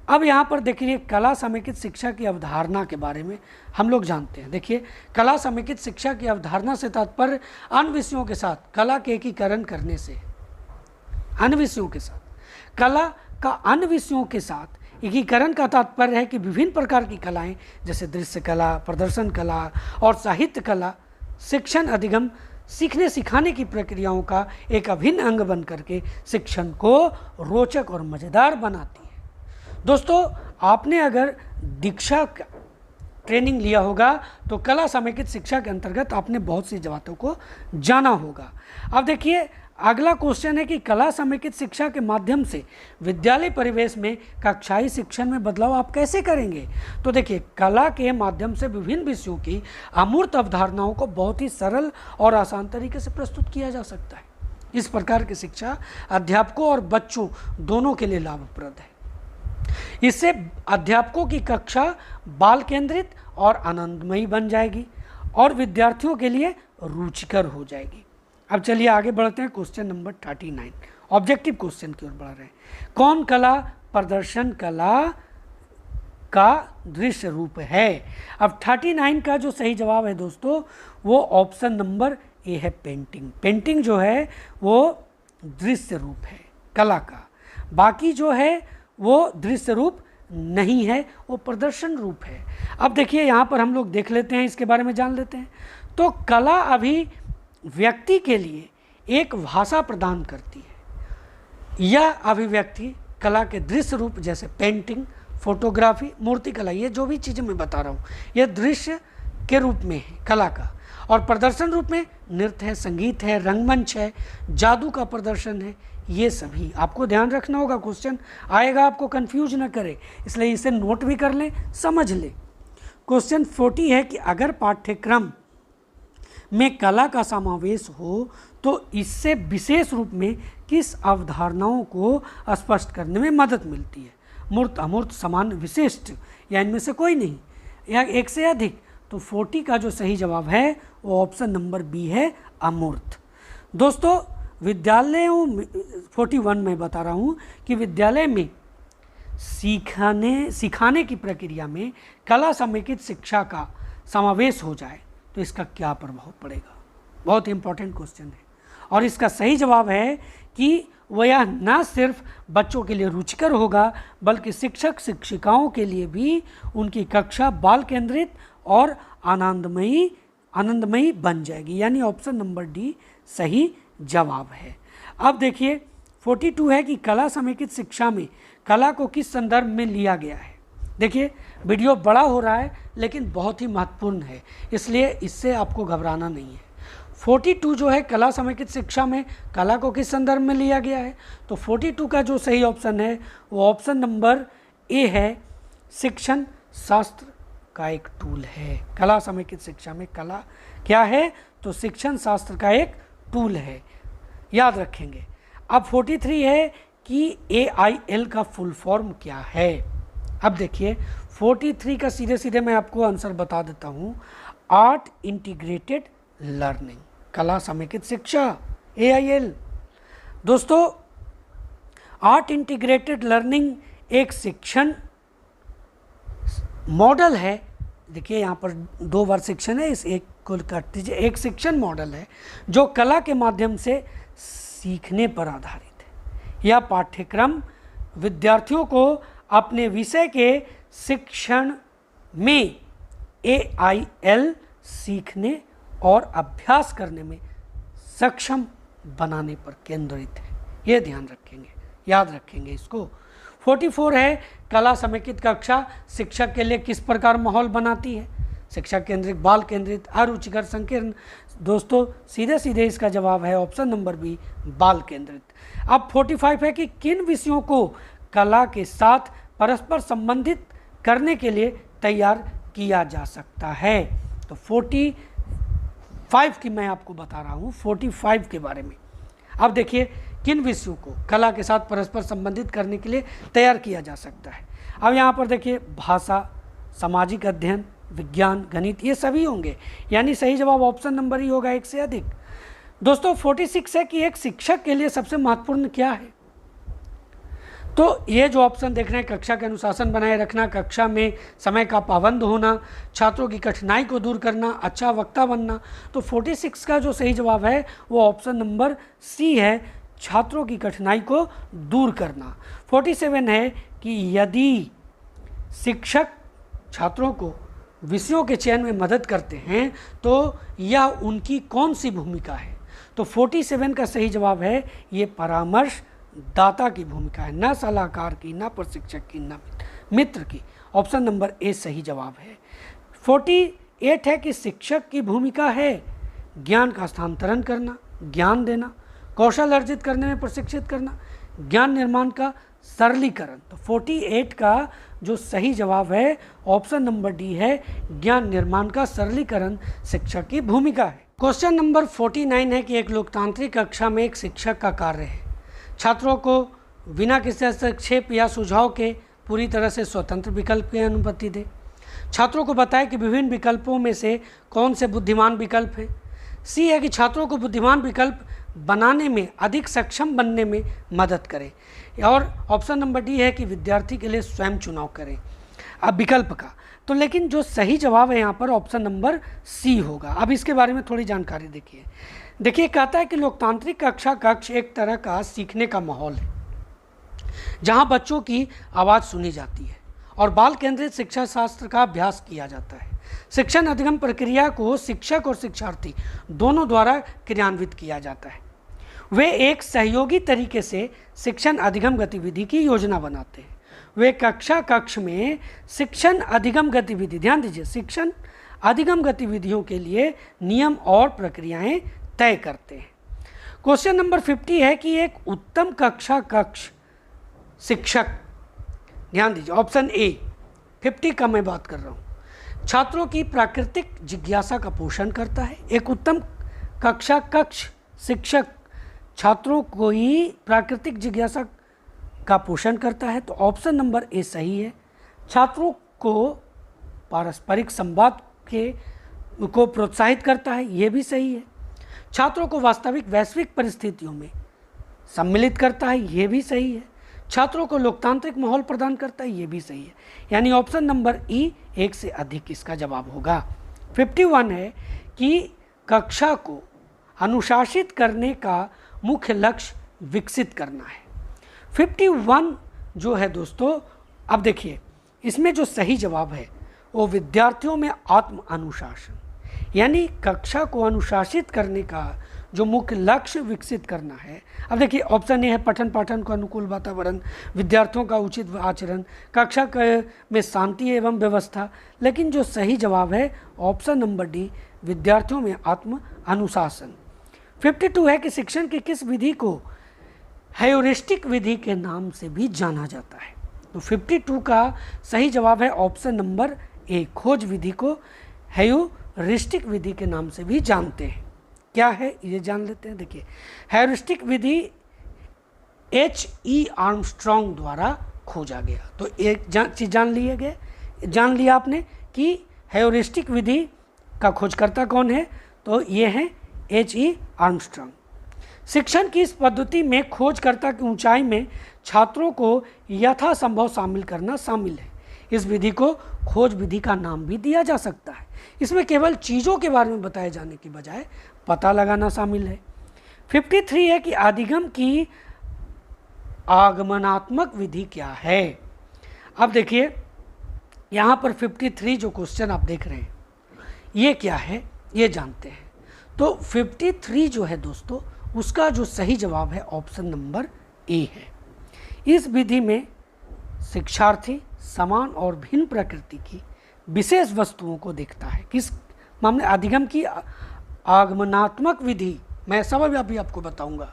अब यहाँ पर देखिए कला समेकित शिक्षा की अवधारणा के बारे में हम लोग जानते हैं। देखिए कला समेकित शिक्षा की अवधारणा से तात्पर्य अन्य विषयों के साथ कला के एकीकरण करने से, अन्य विषयों के साथ कला का अन्य विषयों के साथ एकीकरण का तात्पर्य है कि विभिन्न प्रकार की कलाएं जैसे दृश्य कला, प्रदर्शन कला और साहित्य कला शिक्षण अधिगम सीखने सिखाने की प्रक्रियाओं का एक अभिन्न अंग बन करके शिक्षण को रोचक और मज़ेदार बनाती है। दोस्तों आपने अगर दीक्षा का ट्रेनिंग लिया होगा तो कला समेकित शिक्षा के अंतर्गत आपने बहुत सी बातों को जाना होगा। अब देखिए अगला क्वेश्चन है कि कला समेकित शिक्षा के माध्यम से विद्यालय परिवेश में कक्षाई शिक्षण में बदलाव आप कैसे करेंगे? तो देखिए कला के माध्यम से विभिन्न विषयों की अमूर्त अवधारणाओं को बहुत ही सरल और आसान तरीके से प्रस्तुत किया जा सकता है। इस प्रकार की शिक्षा अध्यापकों और बच्चों दोनों के लिए लाभप्रद है। इससे अध्यापकों की कक्षा बाल केंद्रित और आनंदमयी बन जाएगी और विद्यार्थियों के लिए रुचिकर हो जाएगी। अब चलिए आगे बढ़ते हैं क्वेश्चन नंबर 39 ऑब्जेक्टिव क्वेश्चन की ओर बढ़ रहे हैं। कौन कला प्रदर्शन कला का दृश्य रूप है? अब 39 का जो सही जवाब है दोस्तों वो ऑप्शन नंबर ए है, पेंटिंग। पेंटिंग जो है वो दृश्य रूप है कला का, बाकी जो है वो दृश्य रूप नहीं है, वो प्रदर्शन रूप है। अब देखिए यहाँ पर हम लोग देख लेते हैं, इसके बारे में जान लेते हैं। तो कला अभी व्यक्ति के लिए एक भाषा प्रदान करती है। यह अभिव्यक्ति कला के दृश्य रूप जैसे पेंटिंग, फोटोग्राफी, मूर्तिकला, ये जो भी चीज़ें मैं बता रहा हूँ यह दृश्य के रूप में है कला का, और प्रदर्शन रूप में नृत्य है, संगीत है, रंगमंच है, जादू का प्रदर्शन है। ये सभी आपको ध्यान रखना होगा, क्वेश्चन आएगा आपको कंफ्यूज ना करे, इसलिए इसे नोट भी कर लें, समझ लें। क्वेश्चन 40 है कि अगर पाठ्यक्रम में कला का समावेश हो तो इससे विशेष रूप में किस अवधारणाओं को स्पष्ट करने में मदद मिलती है? मूर्त, अमूर्त, समान, विशिष्ट या इनमें से कोई नहीं या एक से अधिक? तो 40 का जो सही जवाब है वो ऑप्शन नंबर बी है, अमूर्त। दोस्तों विद्यालयों में 41 में बता रहा हूँ कि विद्यालय में सिखाने की प्रक्रिया में कला समेकित शिक्षा का समावेश हो जाए तो इसका क्या प्रभाव पड़ेगा? बहुत इंपॉर्टेंट क्वेश्चन है और इसका सही जवाब है कि वह न सिर्फ बच्चों के लिए रुचिकर होगा बल्कि शिक्षक शिक्षिकाओं के लिए भी उनकी कक्षा बाल केंद्रित और आनंदमयी बन जाएगी, यानी ऑप्शन नंबर डी सही जवाब है। अब देखिए 42 है कि कला समेकित शिक्षा में कला को किस संदर्भ में लिया गया है? देखिए वीडियो बड़ा हो रहा है लेकिन बहुत ही महत्वपूर्ण है, इसलिए इससे आपको घबराना नहीं है। 42 जो है कला समेकित शिक्षा में कला को किस संदर्भ में लिया गया है? तो 42 का जो सही ऑप्शन है वो ऑप्शन नंबर ए है, शिक्षण शास्त्र का एक टूल है। कला समेकित शिक्षा में कला क्या है? तो शिक्षण शास्त्र का एक टूल है, याद रखेंगे। अब 43 है कि AIL का फुल फॉर्म क्या है? अब देखिए 43 का सीधे सीधे मैं आपको आंसर बता देता हूँ, आर्ट इंटीग्रेटेड लर्निंग, कला समेकित शिक्षा AIL। दोस्तों आर्ट इंटीग्रेटेड लर्निंग एक शिक्षण मॉडल है। देखिए यहाँ पर 2 बार शिक्षण है, इस एक को काट दीजिए। एक शिक्षण मॉडल है जो कला के माध्यम से सीखने पर आधारित है। यह पाठ्यक्रम विद्यार्थियों को अपने विषय के शिक्षण में AIL सीखने और अभ्यास करने में सक्षम बनाने पर केंद्रित है। ये ध्यान रखेंगे, याद रखेंगे इसको। 44 है कला समेकित कक्षा शिक्षक के लिए किस प्रकार माहौल बनाती है? शिक्षक केंद्रित, बाल केंद्रित, अरुचिकर, संकीर्ण। दोस्तों सीधे सीधे इसका जवाब है ऑप्शन नंबर बी, बाल केंद्रित। अब 45 है कि किन विषयों को कला के साथ परस्पर संबंधित करने के लिए तैयार किया जा सकता है। तो 45 की मैं आपको बता रहा हूँ, 45 के बारे में। अब देखिए किन विषयों को कला के साथ परस्पर संबंधित करने के लिए तैयार किया जा सकता है। अब यहाँ पर देखिए भाषा, सामाजिक अध्ययन, विज्ञान, गणित, ये सभी होंगे, यानी सही जवाब ऑप्शन नंबर ही होगा, एक से अधिक। दोस्तों 46 है कि एक शिक्षक के लिए सबसे महत्वपूर्ण क्या है। तो ये जो ऑप्शन देख रहे हैं, कक्षा के अनुशासन बनाए रखना, कक्षा में समय का पाबंद होना, छात्रों की कठिनाई को दूर करना, अच्छा वक्ता बनना। तो 46 का जो सही जवाब है वो ऑप्शन नंबर सी है, छात्रों की कठिनाई को दूर करना। 47 है कि यदि शिक्षक छात्रों को विषयों के चयन में मदद करते हैं तो यह उनकी कौन सी भूमिका है। तो 47 का सही जवाब है ये परामर्श दाता की भूमिका है, न सलाहकार की, न प्रशिक्षक की, न मित्र की। ऑप्शन नंबर ए सही जवाब है। 48 है कि शिक्षक की भूमिका है ज्ञान का स्थानांतरण करना, ज्ञान देना, कौशल अर्जित करने में प्रशिक्षित करना, ज्ञान निर्माण का सरलीकरण। तो 48 का जो सही जवाब है ऑप्शन नंबर डी है, ज्ञान निर्माण का सरलीकरण शिक्षक की भूमिका है। क्वेश्चन नंबर 49 है कि एक लोकतांत्रिक कक्षा में एक शिक्षक का कार्य है छात्रों को बिना किसी हस्तक्षेप या सुझाव के पूरी तरह से स्वतंत्र विकल्प की अनुमति दे। छात्रों को बताएं कि विभिन्न विकल्पों में से कौन से बुद्धिमान विकल्प हैं। सी है कि छात्रों को बुद्धिमान विकल्प बनाने में अधिक सक्षम बनने में मदद करें। और ऑप्शन नंबर डी है कि विद्यार्थी के लिए स्वयं चुनाव करें अब विकल्प का। तो लेकिन जो सही जवाब है यहाँ पर ऑप्शन नंबर सी होगा। अब इसके बारे में थोड़ी जानकारी देखिए कहता है कि लोकतांत्रिक कक्षा कक्ष एक तरह का सीखने का माहौल है जहाँ बच्चों की आवाज़ सुनी जाती है और बाल केंद्रित शिक्षा शास्त्र का अभ्यास किया जाता है। शिक्षण अधिगम प्रक्रिया को शिक्षक और शिक्षार्थी दोनों द्वारा क्रियान्वित किया जाता है। वे एक सहयोगी तरीके से शिक्षण अधिगम गतिविधि की योजना बनाते हैं। वे कक्षा कक्ष में शिक्षण अधिगम गतिविधि, ध्यान दीजिए, शिक्षण अधिगम गतिविधियों के लिए नियम और प्रक्रियाएं तय करते हैं। क्वेश्चन नंबर 50 है कि एक उत्तम कक्षा कक्ष शिक्षक, ध्यान दीजिए ऑप्शन ए, 50 का मैं बात कर रहा हूँ, छात्रों की प्राकृतिक जिज्ञासा का पोषण करता है। एक उत्तम कक्षा कक्ष शिक्षक छात्रों को ही प्राकृतिक जिज्ञासा का पोषण करता है। तो ऑप्शन नंबर ए सही है। छात्रों को पारस्परिक संवाद को प्रोत्साहित करता है, ये भी सही है। छात्रों को वास्तविक वैश्विक परिस्थितियों में सम्मिलित करता है, ये भी सही है। छात्रों को लोकतांत्रिक माहौल प्रदान करता है, ये भी सही है। यानी ऑप्शन नंबर ई, एक से अधिक इसका जवाब होगा। 51 है कि कक्षा को अनुशासित करने का मुख्य लक्ष्य विकसित करना है। 51 जो है दोस्तों, अब देखिए इसमें जो सही जवाब है वो विद्यार्थियों में आत्म अनुशासन, यानी कक्षा को अनुशासित करने का जो मुख्य लक्ष्य विकसित करना है। अब देखिए ऑप्शन ए है पठन पाठन को अनुकूल वातावरण, विद्यार्थियों का उचित आचरण, कक्षा में शांति एवं व्यवस्था। लेकिन जो सही जवाब है ऑप्शन नंबर डी, विद्यार्थियों में आत्म अनुशासन। 52 है कि शिक्षण की किस विधि को हेयोरिस्टिक विधि के नाम से भी जाना जाता है। तो 52 का सही जवाब है ऑप्शन नंबर ए, खोज विधि को हेयोरिस्टिक विधि के नाम से भी जानते हैं। क्या है ये जान लेते हैं। देखिए हेयोरिस्टिक विधि H.E. आर्मस्ट्रॉन्ग द्वारा खोजा गया। तो एक चीज जान लिया आपने कि हेयोरिस्टिक विधि का खोजकर्ता कौन है, तो ये है H.E. आर्मस्ट्रॉन्ग। शिक्षण की इस पद्धति में खोजकर्ता की ऊंचाई में छात्रों को यथासंभव शामिल करना शामिल है। इस विधि को खोज विधि का नाम भी दिया जा सकता है। इसमें केवल चीज़ों के बारे में बताए जाने के बजाय पता लगाना शामिल है। 53 है कि अधिगम की आगमनात्मक विधि क्या है। अब देखिए यहाँ पर 53 जो क्वेश्चन आप देख रहे हैं ये क्या है ये जानते हैं। तो 53 जो है दोस्तों उसका जो सही जवाब है ऑप्शन नंबर ए है। इस विधि में शिक्षार्थी समान और भिन्न प्रकृति की विशेष वस्तुओं को देखता है। किस मामले? अधिगम की आगमनात्मक विधि, मैं सब अभी आपको बताऊंगा।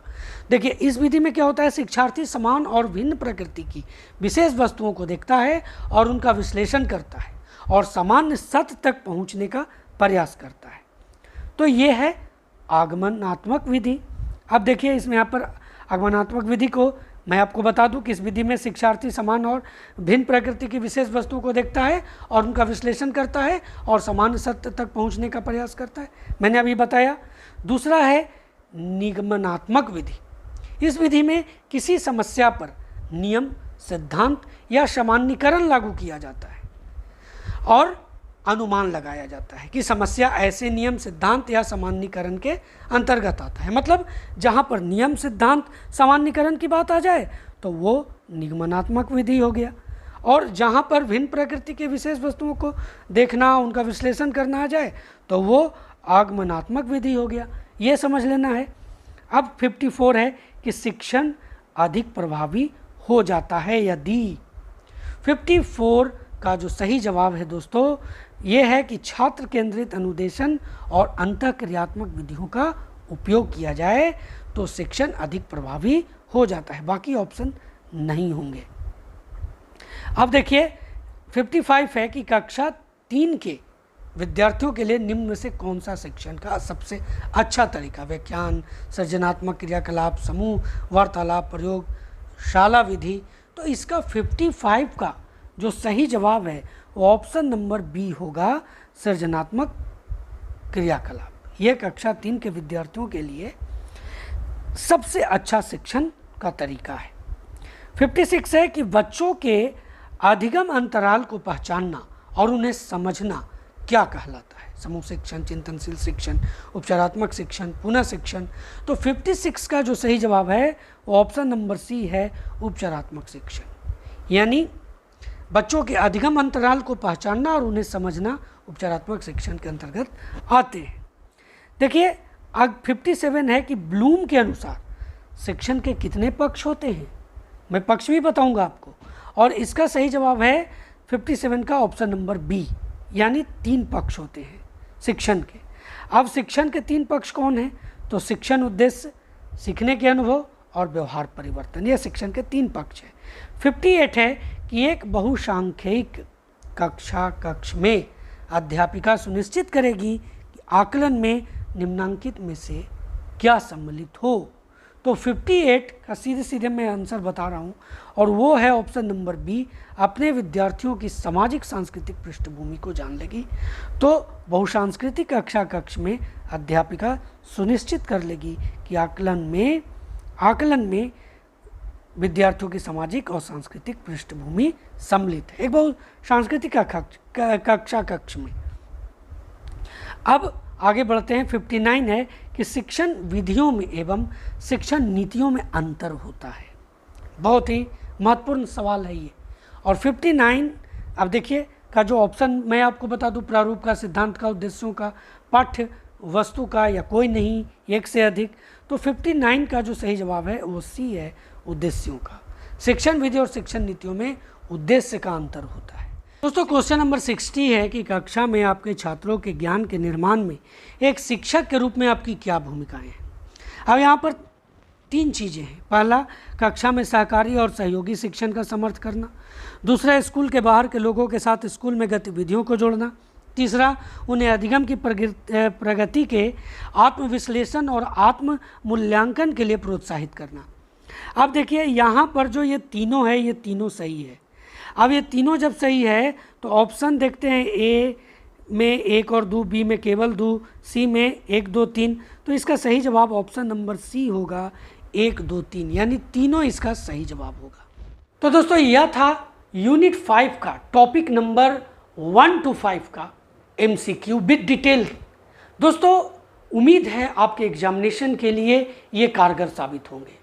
देखिए इस विधि में क्या होता है, शिक्षार्थी समान और भिन्न प्रकृति की विशेष वस्तुओं को देखता है और उनका विश्लेषण करता है और सामान्य सत्य तक पहुंचने का प्रयास करता है। तो ये है आगमनात्मक विधि। अब देखिए इसमें यहाँ पर आगमनात्मक विधि को मैं आपको बता दूं कि इस विधि में शिक्षार्थी समान और भिन्न प्रकृति की विशेष वस्तुओं को देखता है और उनका विश्लेषण करता है और सामान्य सत्य तक पहुंचने का प्रयास करता है, मैंने अभी बताया। दूसरा है निगमनात्मक विधि। इस विधि में किसी समस्या पर नियम, सिद्धांत या सामान्यीकरण लागू किया जाता है और अनुमान लगाया जाता है कि समस्या ऐसे नियम, सिद्धांत या सामान्यीकरण के अंतर्गत आता है। मतलब जहाँ पर नियम, सिद्धांत, सामान्यीकरण की बात आ जाए तो वो निगमनात्मक विधि हो गया, और जहाँ पर भिन्न प्रकृति के विशेष वस्तुओं को देखना, उनका विश्लेषण करना आ जाए तो वो आगमनात्मक विधि हो गया। ये समझ लेना है। अब 54 है कि शिक्षण अधिक प्रभावी हो जाता है यदि। 54 का जो सही जवाब है दोस्तों ये है कि छात्र केंद्रित अनुदेशन और अंतःक्रियात्मक विधियों का उपयोग किया जाए तो शिक्षण अधिक प्रभावी हो जाता है, बाकी ऑप्शन नहीं होंगे। अब देखिए 55 है कि कक्षा 3 के विद्यार्थियों के लिए निम्न में से कौन सा शिक्षण का सबसे अच्छा तरीका? व्याख्यान, सृजनात्मक क्रियाकलाप, समूह वार्तालाप, प्रयोगशाला विधि। तो इसका 55 का जो सही जवाब है वो ऑप्शन नंबर बी होगा, सृजनात्मक क्रियाकलाप। ये कक्षा 3 के विद्यार्थियों के लिए सबसे अच्छा शिक्षण का तरीका है। 56 है कि बच्चों के अधिगम अंतराल को पहचानना और उन्हें समझना क्या कहलाता है? समूह शिक्षण, चिंतनशील शिक्षण, उपचारात्मक शिक्षण, पुनः शिक्षण। तो 56 का जो सही जवाब है वो ऑप्शन नंबर सी है, उपचारात्मक शिक्षण। यानी बच्चों के अधिगम अंतराल को पहचानना और उन्हें समझना उपचारात्मक शिक्षण के अंतर्गत आते हैं। देखिए अब 57 है कि ब्लूम के अनुसार शिक्षण के कितने पक्ष होते हैं? मैं पक्ष भी बताऊंगा आपको, और इसका सही जवाब है 57 का ऑप्शन नंबर बी, यानी 3 पक्ष होते हैं शिक्षण के। अब शिक्षण के 3 पक्ष कौन हैं? तो शिक्षण उद्देश्य, सीखने के अनुभव और व्यवहार परिवर्तन, यह शिक्षण के 3 पक्ष हैं। 58 है कि एक बहुसांख्यिक कक्ष में अध्यापिका सुनिश्चित करेगी कि आकलन में निम्नांकित में से क्या सम्मिलित हो। तो 58 का सीधे सीधे मैं आंसर बता रहा हूँ और वो है ऑप्शन नंबर बी, अपने विद्यार्थियों की सामाजिक सांस्कृतिक पृष्ठभूमि को जान लेगी। तो बहुसांस्कृतिक कक्ष में अध्यापिका सुनिश्चित कर लेगी कि आकलन में विद्यार्थियों की सामाजिक और सांस्कृतिक पृष्ठभूमि सम्मिलित है, एक बहुसांस्कृतिक कक्ष में। अब आगे बढ़ते हैं। 59 है कि शिक्षण विधियों में एवं शिक्षण नीतियों में अंतर होता है। बहुत ही महत्वपूर्ण सवाल है ये। और 59 अब देखिए का जो ऑप्शन मैं आपको बता दूं, प्रारूप का, सिद्धांत का, उद्देश्यों का, पाठ्य वस्तु का या कोई नहीं, एक से अधिक। तो 59 का जो सही जवाब है वो सी है, उद्देश्यों का। शिक्षण विधि और शिक्षण नीतियों में उद्देश्य का अंतर होता है। दोस्तों क्वेश्चन नंबर 60 है कि कक्षा में आपके छात्रों के ज्ञान के निर्माण में एक शिक्षक के रूप में आपकी क्या भूमिकाएं हैं? अब यहाँ पर 3 चीज़ें हैं। पहला, कक्षा में सहकारी और सहयोगी शिक्षण का समर्थन करना। दूसरा, स्कूल के बाहर के लोगों के साथ स्कूल में गतिविधियों को जोड़ना। तीसरा, उन्हें अधिगम की प्रगति के आत्मविश्लेषण और आत्म मूल्यांकन के लिए प्रोत्साहित करना। अब देखिए यहाँ पर जो ये तीनों है, ये तीनों सही है। अब ये तीनों जब सही है तो ऑप्शन देखते हैं, ए में 1 और 2, बी में केवल 2, सी में 1, 2, 3। तो इसका सही जवाब ऑप्शन नंबर सी होगा, 1, 2, 3, यानी तीनों इसका सही जवाब होगा। तो दोस्तों यह था यूनिट 5 का टॉपिक नंबर 1 to 5 का MCQ विद डिटेल। दोस्तों उम्मीद है आपके एग्जामिनेशन के लिए ये कारगर साबित होंगे।